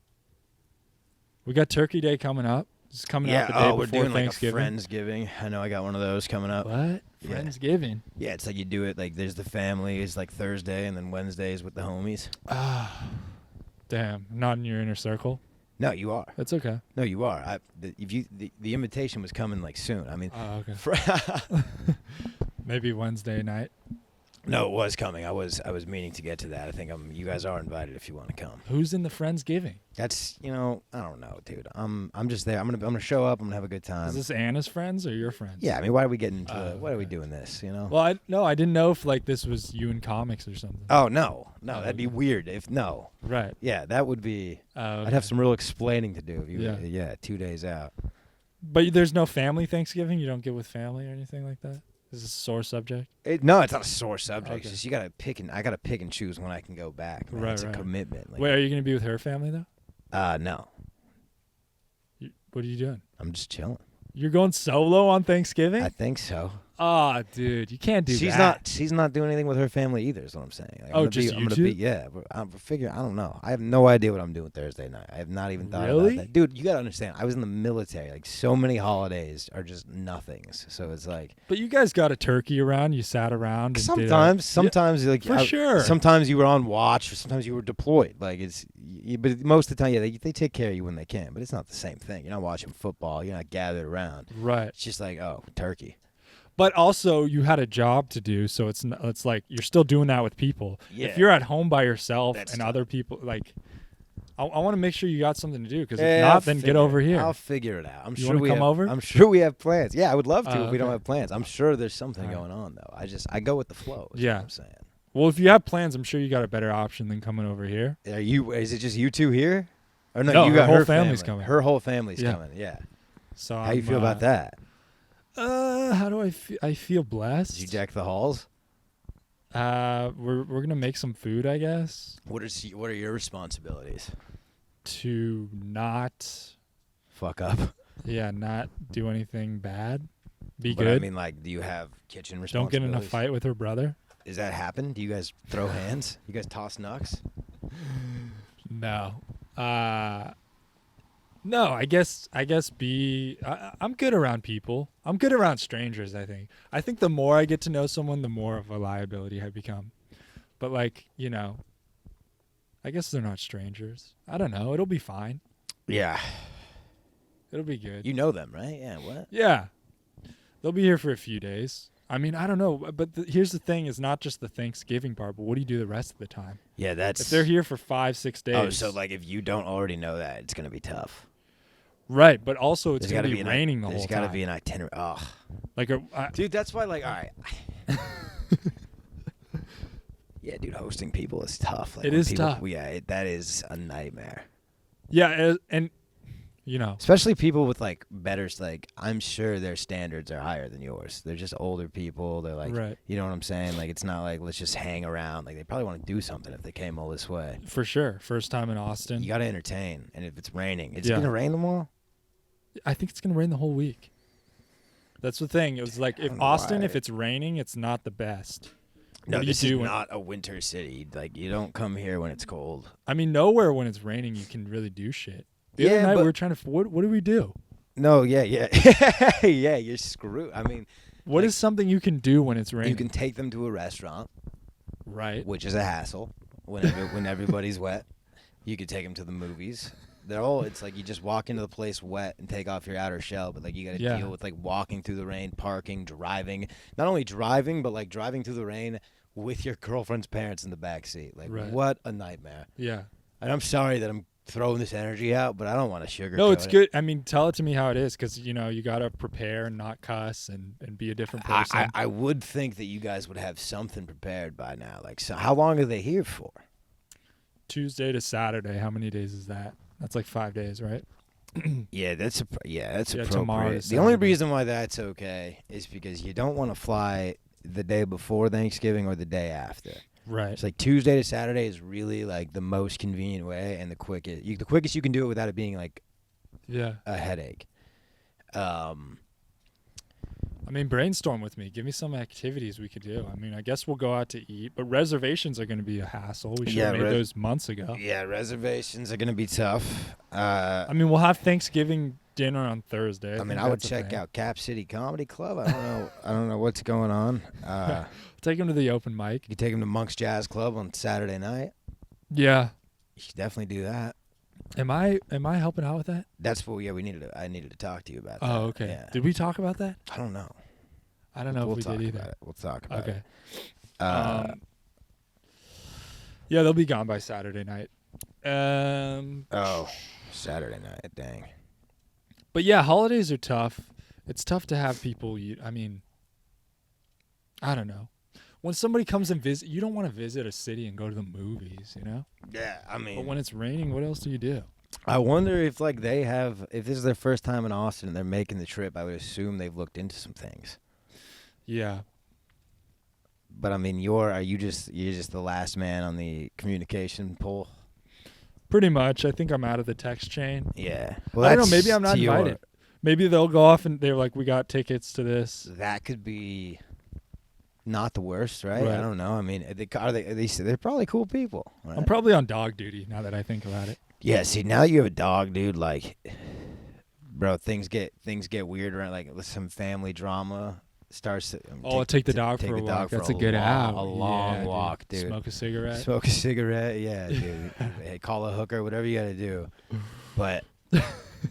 We got Turkey Day coming up. It's coming out the day we're before doing Thanksgiving. like a Friendsgiving. I know I got one of those coming up. What? Yeah. Friendsgiving. Yeah, it's like you do it like there's the family is like Thursday and then Wednesdays with the homies. Ah, damn. Not in your inner circle. No, you are. That's okay. No, you are. The invitation was coming like soon. I mean, Oh, okay. Maybe Wednesday night. no, it was coming. I was meaning to get to that. I think you guys are invited if you want to come. Who's in the Friendsgiving? That's I don't know, dude. I'm just there. I'm gonna show up. I'm gonna have a good time. Is this Anna's friends or your friends? Yeah, I mean, why are we getting into why are we okay. doing this? Well, I didn't know if like this was you in comics or something. Oh no, Oh, that'd be okay. weird. If no, Right. yeah, that would be. Okay. I'd have some real explaining to do. If you, Yeah. 2 days out. But there's no family Thanksgiving. You don't get with family or anything like that. Is this a sore subject? No, it's not a sore subject. Okay. It's just I gotta pick and choose when I can go back. Man. Right, It's a right. commitment. Like, Wait, are you gonna be with her family though? no, What are you doing? I'm just chilling. You're going solo on Thanksgiving? I think so. Ah, dude, you can't do that. She's not doing anything with her family either. Is what I'm saying. Like, Oh, just I'm you gonna two? be. Yeah, I'm figure. I don't know. I have no idea what I'm doing Thursday night. I have not even thought Really? about that, dude. You gotta understand. I was in the military. Like so many holidays are just nothings. So it's like But you guys got a turkey around. You sat around. And sometimes like for sure. Sometimes you were on watch, or sometimes you were deployed. Like but most of the time, yeah, they take care of you when they can. But it's not the same thing. You're not watching football. You're not gathered around. Right. It's just like turkey. But also, you had a job to do, so it's like you're still doing that with people. Yeah. If you're at home by yourself That's and tough. other people, like, I want to make sure you got something to do. Because Yeah, if I'll not, then get figure over it- here. I'll figure it out. I'm You sure wanna we come have, over? I'm sure we have plans. Yeah, I would love to if we don't Okay. have plans. I'm sure there's something All right. going on though. I go with the flow. Is Yeah. what I'm saying. Well, if you have plans, I'm sure you got a better option than coming over here. Is it just you two here? Or No, you her got whole her family's family. coming. Her whole family's Yeah. coming. Yeah. So How you feel about that? How do I feel? I feel blessed. Did you jack the halls? We're gonna make some food, I guess, What are your responsibilities? to not Fuck up. not do anything bad. Be But good. I mean, like, do you have kitchen Don't responsibilities? get in a fight with her brother. Does that happen? Do you guys throw hands? You guys toss knucks? No. No, I guess I'm good around people. I'm good around strangers, I think. I think the more I get to know someone, the more of a liability I become. But like, I guess they're not strangers. I don't know. It'll be fine. Yeah. It'll be good. You know them, right? Yeah. What? Yeah. They'll be here for a few days. I mean, I don't know, but here's the thing: is not just the Thanksgiving part, but what do you do the rest of the time? Yeah, that's. If they're here for 5-6 days, Oh, so like if you don't already know that, it's gonna be tough. right? But also, it's There's gonna gotta be an- raining the whole There's time. gotta be an itinerary. Oh, Like, dude, that's why. Like, all right. Yeah, dude, hosting people is tough. Like, It when is people, tough. Yeah, that is a nightmare. yeah, and Especially people with like better. Like, I'm sure their standards are higher than yours. They're just older people. They're like, right, you know what I'm saying? Like, it's not like let's just hang around. Like, they probably want to do something if they came all this way. for sure. First time in Austin. You got to entertain, and if it's raining, it's Yeah. gonna rain tomorrow. I think it's gonna rain the whole week. That's the thing. It was like I if don't know Austin, why. if it's raining, it's not the best. No, What do you this is do when- not a winter city. Like, you don't come here when it's cold. I mean, nowhere when it's raining you can really do shit. The other Yeah, night but- we were trying to. What do we do? No, yeah. Yeah, you're screwed. I mean, What is something you can do when it's raining? you can take them to a restaurant, right. which is a hassle when everybody's wet. You could take them to the movies. It's like you just walk into the place wet and take off your outer shell, but like you got to Yeah. deal with like walking through the rain, parking, driving. Not only driving, but like driving through the rain with your girlfriend's parents in the back seat. Like, Right. what a nightmare. Yeah. And I'm sorry that I'm throwing this energy out, but I don't want to sugarcoat No, it's it. good. I mean, tell it to me how it is, because you gotta prepare and not cuss and be a different person. I would think that you guys would have something prepared by now. Like, so how long are they here for? Tuesday to Saturday. How many days is that? That's like 5 days, right? Yeah, that's appropriate. tomorrow's The only Saturday. reason why that's okay is because you don't want to fly the day before Thanksgiving or the day after. Right. It's like Tuesday to Saturday is really like the most convenient way and the quickest. The quickest you can do it without it being like Yeah. a headache. I mean, brainstorm with me. Give me some activities we could do. I mean, I guess we'll go out to eat, but reservations are going to be a hassle. We should have made those months ago. Yeah, reservations are gonna be tough. I mean, we'll have Thanksgiving dinner on Thursday. I mean, think I would that's a check thing. out Cap City Comedy Club. I don't know. I don't know what's going on. Take him to the open mic. You could take him to Monk's Jazz Club on Saturday night. Yeah. You should definitely do that. Am I helping out with that? That's what. Yeah, I needed to talk to you about that. Oh, okay. Yeah. Did we talk about that? I don't know. I don't know We'll if we talk did either. about it. We'll talk about Okay. it. Yeah, they'll be gone by Saturday night. Oh, Saturday night. Dang. But yeah, holidays are tough. It's tough to have people. I mean, I don't know. When somebody comes and visit, you don't want to visit a city and go to the movies, you know? Yeah, I mean. But when it's raining, what else do you do? I wonder if like if this is their first time in Austin and they're making the trip. I would assume they've looked into some things. Yeah. But I mean, you're just the last man on the communication pole. Pretty much. I think I'm out of the text chain. Yeah. Well, I don't know. Maybe I'm not invited. Maybe they'll go off and they're like, we got tickets to this. That could be not the worst, right? Right. I don't know. I mean, they're probably cool people. Right? I'm probably on dog duty now that I think about it. Yeah. See, now that you have a dog, dude, like, bro, things get weird around. Like some family drama starts. Take the dog for a walk. That's a good out. A long walk, dude. Smoke a cigarette. Smoke a cigarette, yeah, dude. Hey, call a hooker, whatever you got to do.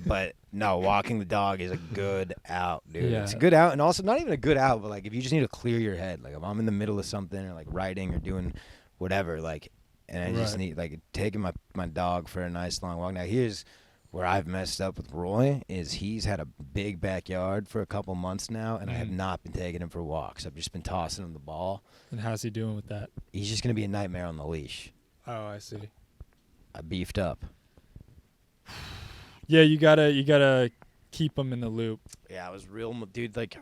But no, walking the dog is a good out, dude. Yeah. It's a good out, and also not even a good out, but like if you just need to clear your head, like if I'm in the middle of something or like writing or doing whatever, like, and I just need like taking my dog for a nice long walk. Now here's where I've messed up with Roy is he's had a big backyard for a couple months now, and I have not been taking him for walks. I've just been tossing him the ball. And how's he doing with that? He's just gonna be a nightmare on the leash. Oh, I see. I beefed up. Yeah, you gotta keep him in the loop. Yeah, I was real, dude. Like,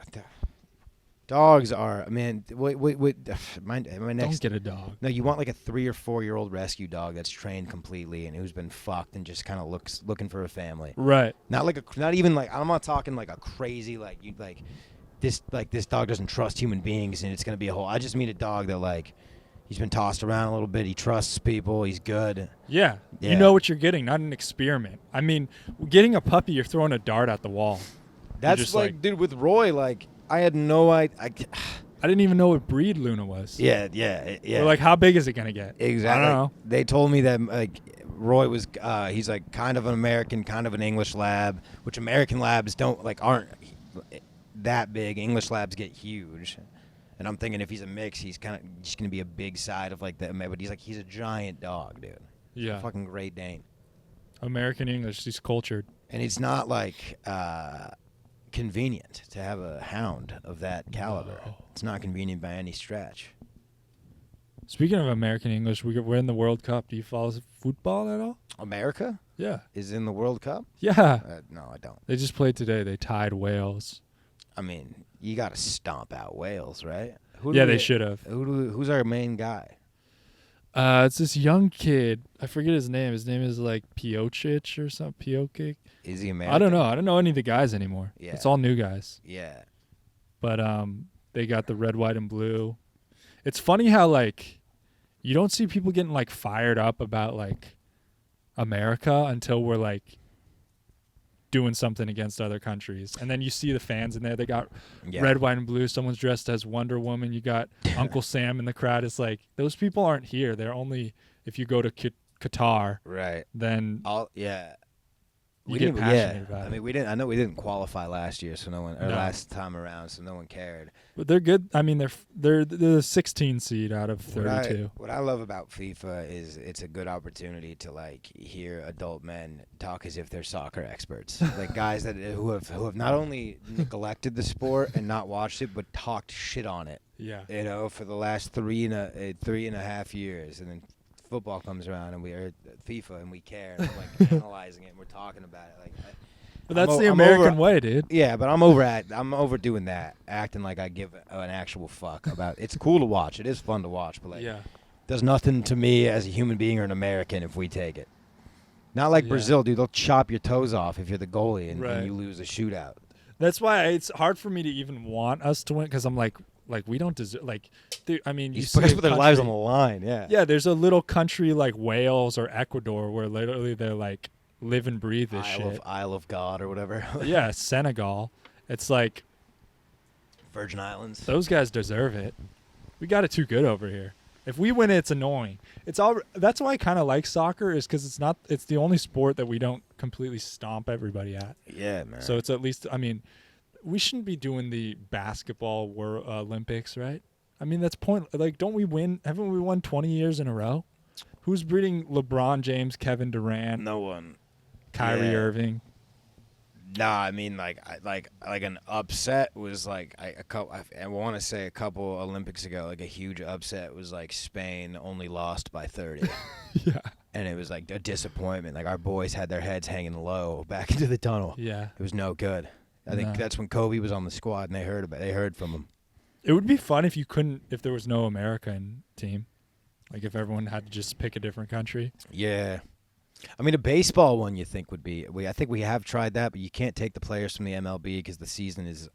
dogs are, man. Wait. My next. Don't get a dog. No, you want like a 3 or 4 year old rescue dog that's trained completely and who's been fucked and just kind of looking for a family. Right. Not even like I'm not talking like a crazy this dog doesn't trust human beings and it's gonna be a whole. I just mean a dog that like. He's been tossed around a little bit. He trusts people. He's good. Yeah. You know what you're getting, not an experiment. I mean, getting a puppy, you're throwing a dart at the wall. That's like, dude, with Roy, like, I had no idea. I didn't even know what breed Luna was. Yeah. Or like, how big is it going to get? Exactly. I don't know. They told me that, like, Roy was, he's like kind of an American, kind of an English lab, which American labs aren't that big. English labs get huge. And I'm thinking if he's a mix, he's kind of just going to be a big side of like that. But he's a giant dog, dude. Yeah. A fucking Great Dane. American English. He's cultured. And it's not like convenient to have a hound of that caliber. No. It's not convenient by any stretch. Speaking of American English, we're in the World Cup. Do you follow football at all? America Yeah. is in the World Cup? Yeah. No, I don't. They just played today. They tied Wales. I mean, you got to stomp out Wales, right? They should have. Who's our main guy? It's this young kid. I forget his name. His name is like Piocic or something. Piocic. Is he American? I don't know. I don't know any of the guys anymore. Yeah. It's all new guys. Yeah. But they got the red, white, and blue. It's funny how like you don't see people getting like fired up about like America until we're like doing something against other countries. And then you see the fans in there. They got red, white, and blue. Someone's dressed as Wonder Woman. You got Uncle Sam in the crowd. It's like those people aren't here. They're only if you go to Qatar. Right. Then you get passionate about it. I mean, I know we didn't qualify last year, so last time around, so no one cared. But they're good. I mean, they're the 16 seed out of 32. What I love about FIFA is it's a good opportunity to like hear adult men talk as if they're soccer experts, like guys who have not only neglected the sport and not watched it, but talked shit on it. Yeah. For the last three and a half years, and then football comes around and we are FIFA and we care and we're like analyzing it and we're talking about it like. But that's the American way, dude. Yeah, but I'm overdoing that, acting like I give an actual fuck about. It's cool to watch. It is fun to watch, but like, does nothing to me as a human being or an American if we take it. Not like Brazil, dude. They'll chop your toes off if you're the goalie and you lose a shootout. That's why it's hard for me to even want us to win because I'm like we don't deserve dude, I mean, these players put their lives on the line. Yeah, there's a little country like Wales or Ecuador where literally they're like live and breathe this shit. Isle of God or whatever. Yeah, Senegal. It's like Virgin Islands. Those guys deserve it. We got it too good over here. If we win it, it's annoying. That's why I kind of like soccer is because it's the only sport that we don't completely stomp everybody at. Yeah, man. So it's at least, I mean, we shouldn't be doing the basketball Olympics, right? I mean, that's point. Like, don't we win? Haven't we won 20 years in a row? Who's breeding LeBron James, Kevin Durant, no one. Kyrie Irving? Nah, I mean, like an upset was like I want to say a couple Olympics ago, like a huge upset was like Spain only lost by 30. Yeah. And it was like a disappointment. Like our boys had their heads hanging low back into the tunnel. Yeah. It was no good. I think that's when Kobe was on the squad and they heard from him. It would be fun if there was no American team. Like if everyone had to just pick a different country. Yeah. I mean, a baseball one you think would be. I think we have tried that, but you can't take the players from the MLB because the season is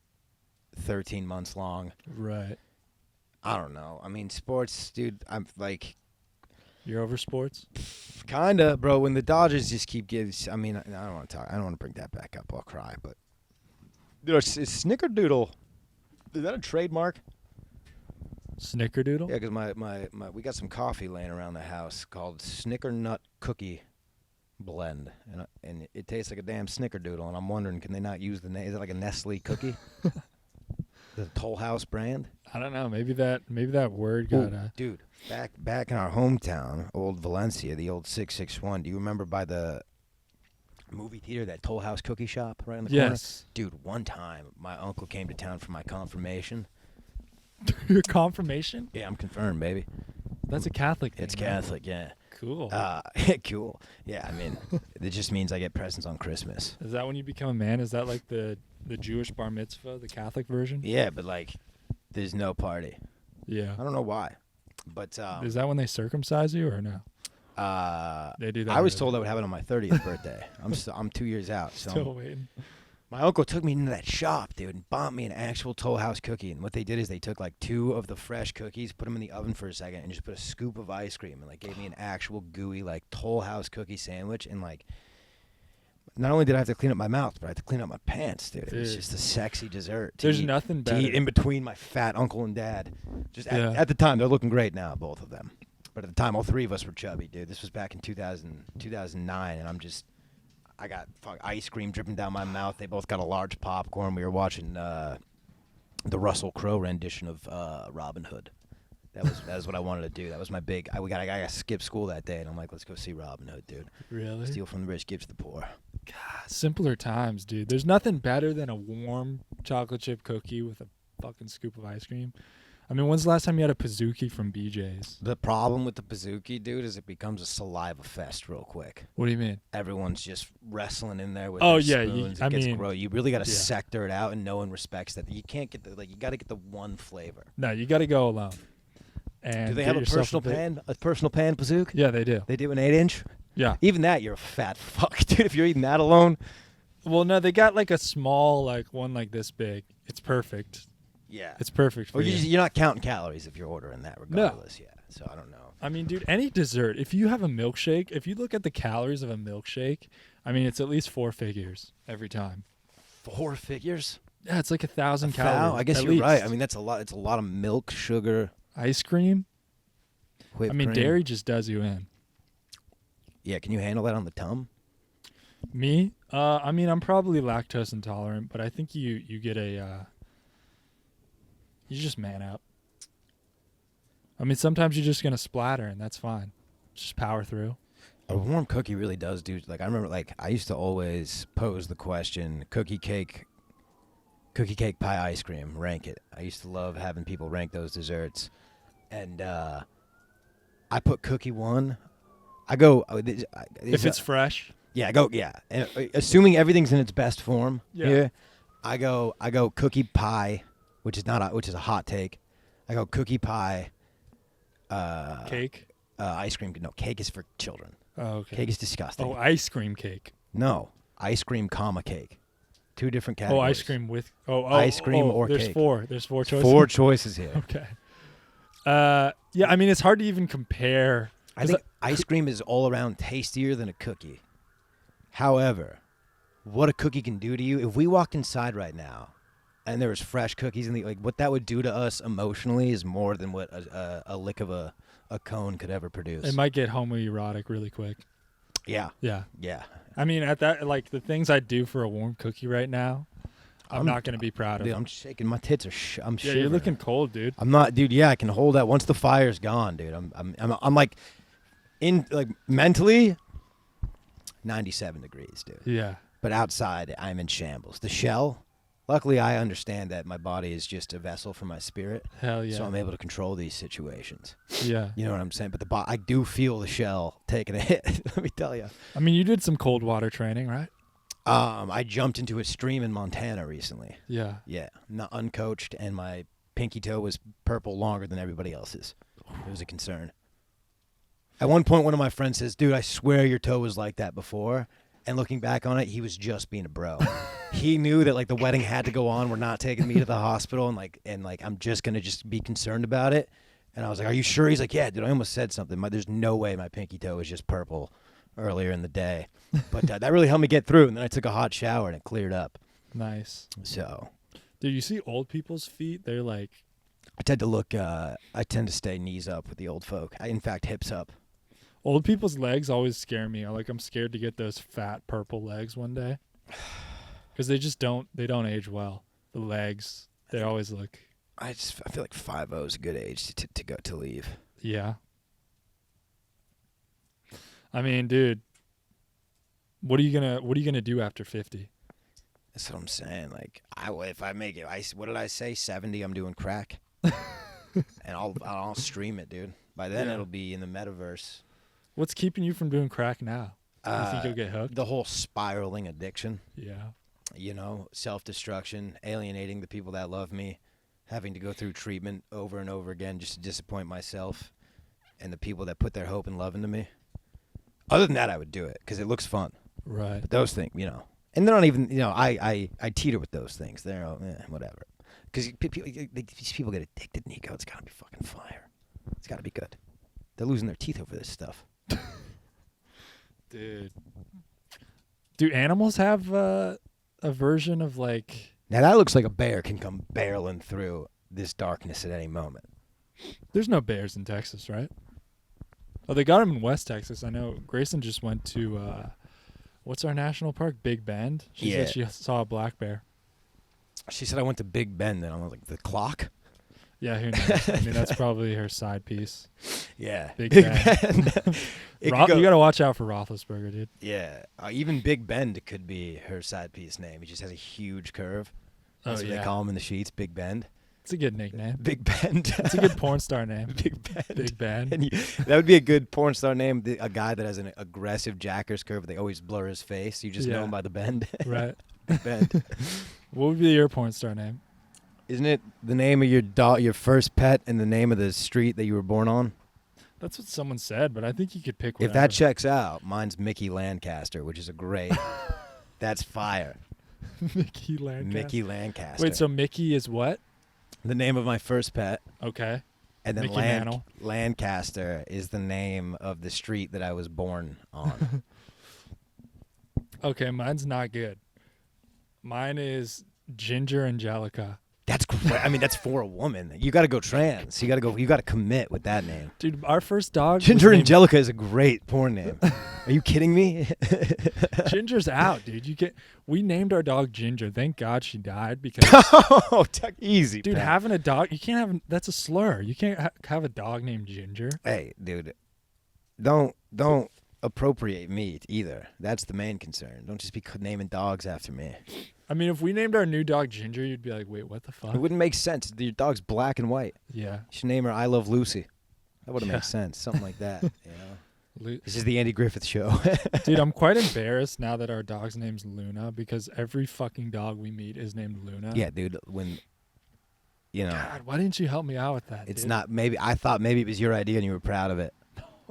13 months long. Right. I don't know. I mean, sports, dude. I'm like, you're over sports. Kinda, bro. When the Dodgers just keep giving. I mean, I don't want to talk. I don't want to bring that back up. I'll cry. But dude, it's Snickerdoodle. Is that a trademark? Snickerdoodle. Yeah, because my we got some coffee laying around the house called Snickernut Cookie Blend, and it tastes like a damn Snickerdoodle, and I'm wondering, can they not use the name? Is it like a Nestle cookie? The Toll House brand? I don't know. Maybe that word got dude. Back in our hometown, old Valencia, the old 661. Do you remember by the movie theater, that Toll House cookie shop right in the corner? Yes. Dude, one time my uncle came to town for my confirmation. Your confirmation? Yeah, I'm confirmed, baby. That's a Catholic thing. It's Catholic, yeah. Cool. Cool. Yeah, I mean, it just means I get presents on Christmas. Is that when you become a man? Is that like the Jewish bar mitzvah, the Catholic version? Yeah, but like, there's no party. Yeah. I don't know why, but is that when they circumcise you or no? They do that. I was told that would happen on my 30th birthday. I'm 2 years out. So still waiting. My uncle took me into that shop, dude, and bought me an actual Toll House cookie. And what they did is they took like 2 of the fresh cookies, put them in the oven for a second, and just put a scoop of ice cream, and like gave me an actual gooey like Toll House cookie sandwich. And like, not only did I have to clean up my mouth, but I had to clean up my pants, dude. It was just a sexy dessert. There's nothing better. To eat in between my fat uncle and dad. Just at the time, they're looking great now, both of them. But at the time, all 3 of us were chubby, dude. This was back in 2009, and I got ice cream dripping down my mouth. They both got a large popcorn. We were watching the Russell Crowe rendition of Robin Hood. That was what I wanted to do. That was my big. I got to skip school that day, and I'm like, let's go see Robin Hood, dude. Really? Steal from the rich, give to the poor. God, simpler times, dude. There's nothing better than a warm chocolate chip cookie with a fucking scoop of ice cream. I mean, when's the last time you had a Pizookie from BJ's? The problem with the Pizookie, dude, is it becomes a saliva fest real quick. What do you mean? Everyone's just wrestling in there with spoons. Gross. You really got to sector it out, and no one respects that. You can't get you got to get the one flavor. No, you got to go alone. And do they have a personal pan? A personal pan Pizookie? Yeah, they do. They do an 8-inch? Yeah. Even that, you're a fat fuck, dude, if you're eating that alone. Well, no, they got like a small, like one like this big. It's perfect. Yeah. It's perfect for you. You're not counting calories if you're ordering that regardless. No. Yeah. So I don't know. I mean, dude, any dessert, if you have a milkshake, if you look at the calories of a milkshake, I mean, it's at least 4 figures every time. 4 figures? Yeah, it's like 1,000 calories. I guess you're right. I mean, that's a lot. It's a lot of milk, sugar. Ice cream? Whipped cream. Dairy just does you in. Yeah, can you handle that on the tum? Me? I mean, I'm probably lactose intolerant, but I think you get you just man up. I mean, sometimes you're just going to splatter, and that's fine. Just power through. A warm cookie really does do, like, I remember, like, I used to always pose the question, cookie cake, pie, ice cream, rank it. I used to love having people rank those desserts. And I put cookie 1. I go... if it's fresh? Yeah, I go, yeah. And, assuming everything's in its best form here, I go cookie pie, which is a hot take. I go cookie pie. Cake? Ice cream. No, cake is for children. Oh, okay. Cake is disgusting. Oh, ice cream cake. No, ice cream, cake. 2 different categories. Oh, ice cream with... ice cream or there's cake. 4. There's 4 choices? 4 choices here. Okay. Yeah, I mean, it's hard to even compare. I think ice cream is all around tastier than a cookie. However, what a cookie can do to you, if we walked inside right now and there was fresh cookies in what that would do to us emotionally is more than what a lick of a a cone could ever produce. It might get homoerotic really quick. Yeah. Yeah. Yeah. I mean, at that, like the things I do for a warm cookie right now, I'm not gonna be proud of. Dude, I'm shaking. My tits are. I'm Yeah, shivering. you're looking cold, dude. I'm not, dude. Yeah, I can hold that. Once the fire's gone, dude. I'm like, in like mentally, 97 degrees, dude. Yeah. But outside, I'm in shambles. The shell. Luckily, I understand that my body is just a vessel for my spirit. Hell yeah. So I'm able to control these situations. Yeah. You know what I'm saying? But I do feel the shell taking a hit. Let me tell you. I mean, you did some cold water training, right? I jumped into a stream in Montana recently. Yeah. Yeah, not uncoached, and my pinky toe was purple longer than everybody else's. It was a concern. At one point, one of my friends says, "Dude, I swear your toe was like that before." And looking back on it, he was just being a bro. He knew that like the wedding had to go on. We're not taking me to the hospital, and like I'm just gonna just be concerned about it. And I was like, "Are you sure?" He's like, "Yeah, dude. I almost said something. There's no way my pinky toe was just purple earlier in the day." But that really helped me get through. And then I took a hot shower and it cleared up. Nice. So, Dude, you see old people's feet? They're like, I tend to look. I tend to stay knees up with the old folk. In fact, hips up. old people's legs always scare me. Like I'm scared to get those fat purple legs one day, because they don't age well. The legs, they always look. I feel like 50 is a good age to leave. Yeah. I mean, dude, what are you gonna do after 50? That's what I'm saying. Like, if I make it, what did I say? 70, I'm doing crack, and I'll stream it, dude. By then, it'll be in the metaverse. What's keeping you from doing crack now? You think you'll get hooked? The whole spiraling addiction. Yeah. You know, self-destruction, alienating the people that love me, having to go through treatment over and over again just to disappoint myself and the people that put their hope and love into me. Other than that, I would do it because it looks fun. Right. But those things, you know. And they're not even, you know, I teeter with those things. They're, whatever. Because these people get addicted, Niko. It's got to be fucking fire. It's got to be good. They're losing their teeth over this stuff. Dude. Do animals have a version of like... Now, that looks like a bear can come barreling through this darkness at any moment. There's no bears in Texas, right? Oh, they got them in West Texas. I know Grayson just went to, what's our national park? Big Bend? She said she saw a black bear. She said I went to Big Bend, and I was like, the clock? Yeah, who knows? I mean, that's probably her side piece. Yeah. Big Bend. You You got to watch out for Roethlisberger, dude. Yeah. Even Big Bend could be her side piece name. He just has a huge curve. That's what they call him in the sheets, Big Bend. It's a good nickname. Big Bend. It's a good porn star name. Big Bend. Big Bend. And that would be a good porn star name. A guy that has an aggressive jackers curve. They always blur his face. You just know him by the bend. Right. Big Bend. What would be your porn star name? Isn't it the name of your first pet and the name of the street that you were born on? That's what someone said, but I think you could pick whatever. If that checks out, mine's Mickey Lancaster, which is a great. That's fire. Mickey Lancaster. Mickey Lancaster. Wait, so Mickey is what? The name of my first pet. Okay. And then Mickey Mantle. Lancaster is the name of the street that I was born on. Okay, mine's not good. Mine is Ginger Angelica. That's great. I mean, that's for a woman. You got to go trans. You got to commit with that name. Dude, our first dog. Ginger Angelica is a great porn name. Are you kidding me? Ginger's out, dude. We named our dog Ginger. Thank God she died because. Oh, easy, dude. Pat. Having a dog, you can't have. That's a slur. You can't have a dog named Ginger. Hey, dude, don't appropriate me either. That's the main concern. Don't just be naming dogs after me. I mean, if we named our new dog Ginger, you'd be like, wait, what the fuck? It wouldn't make sense. Your dog's black and white. Yeah. You should name her I Love Lucy. That would have made sense. Something like that. You know? This is the Andy Griffith Show. Dude, I'm quite embarrassed now that our dog's name's Luna because every fucking dog we meet is named Luna. Yeah, dude. When, you know. God, why didn't you help me out with that? It's dude? not, maybe, I thought maybe it was your idea and you were proud of it.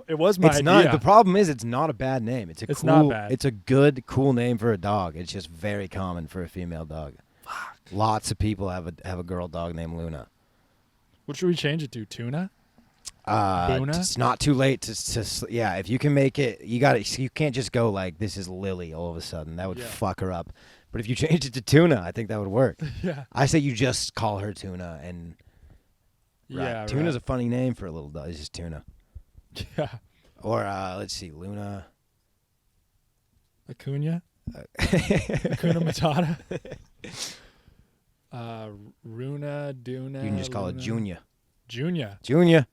It was my idea. idea. The problem is it's not a bad name. It's not bad. It's a good, cool name for a dog. It's just very common for a female dog. Fuck. Lots of people have a girl dog named Luna. What should we change it to? Tuna? Luna? It's not too late to yeah. If you can make it, you can't just go like this is Lily all of a sudden. That would fuck her up. But if you changed it to Tuna, I think that would work. Yeah. I say you just call her Tuna and. Yeah. Tuna's a funny name for a little dog. It's just Tuna. Yeah. Or let's see, Luna. Acuna. Acuna Matata. Runa, Duna. You can just call it Luna. Junior. Junior. Junior.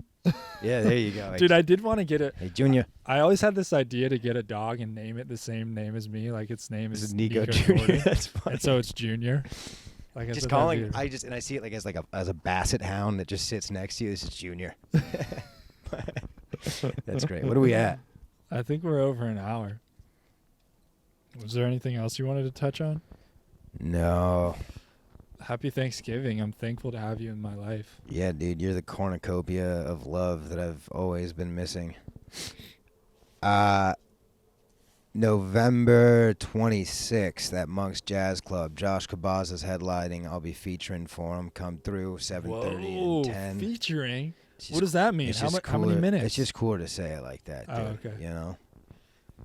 Yeah, there you go. Dude, I did want to get it. Hey, Junior. I always had this idea to get a dog and name it the same name as me. Like its name This is is Niko Niko Junior. Jordan. That's funny. And so it's Junior. Like I Just said, calling. that'd be- I see it like as a basset hound that just sits next to you. This is Junior. That's great. What are we at? I think we're over an hour. Was there anything else you wanted to touch on? No. Happy Thanksgiving. I'm thankful to have you in my life. Yeah, dude, you're the cornucopia of love that I've always been missing. November 26th at Monk's Jazz Club. Josh Cabaza's headlining. I'll be featuring for him. Come through 7:30 Whoa, and 10. featuring? It's What just- does that mean? it's How, just how many cooler- minutes? It's just cooler to say it like that, dude. Oh, okay. You know?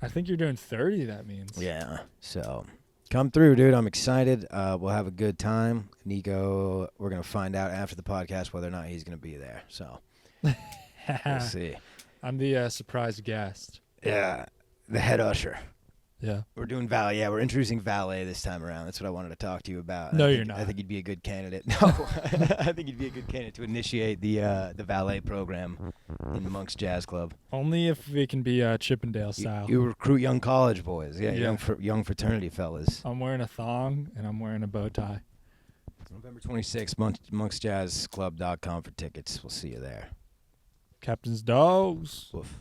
I think you're doing 30, that means. Yeah. So come through, dude. I'm excited. We'll have a good time. Niko, we're going to find out after the podcast whether or not he's going to be there. So we'll see. I'm the surprise guest. Yeah. The head usher. Yeah. We're doing valet. Yeah, we're introducing valet this time around. That's what I wanted to talk to you about. No, I you're think- not. I think you'd be a good candidate. No, I think you'd be a good candidate to initiate the valet program in Monk's Jazz Club. Only if it can be Chippendale You, style. you recruit young college boys. Yeah, Yeah. young fraternity fellas. I'm wearing a thong and I'm wearing a bow tie. November 26th, monksjazzclub.com for tickets. We'll see you there. Captain's Dogs. Woof.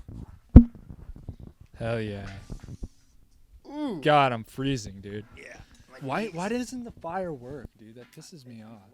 Hell yeah. God, I'm freezing, dude. Yeah. Why doesn't the fire work, dude? That pisses me off.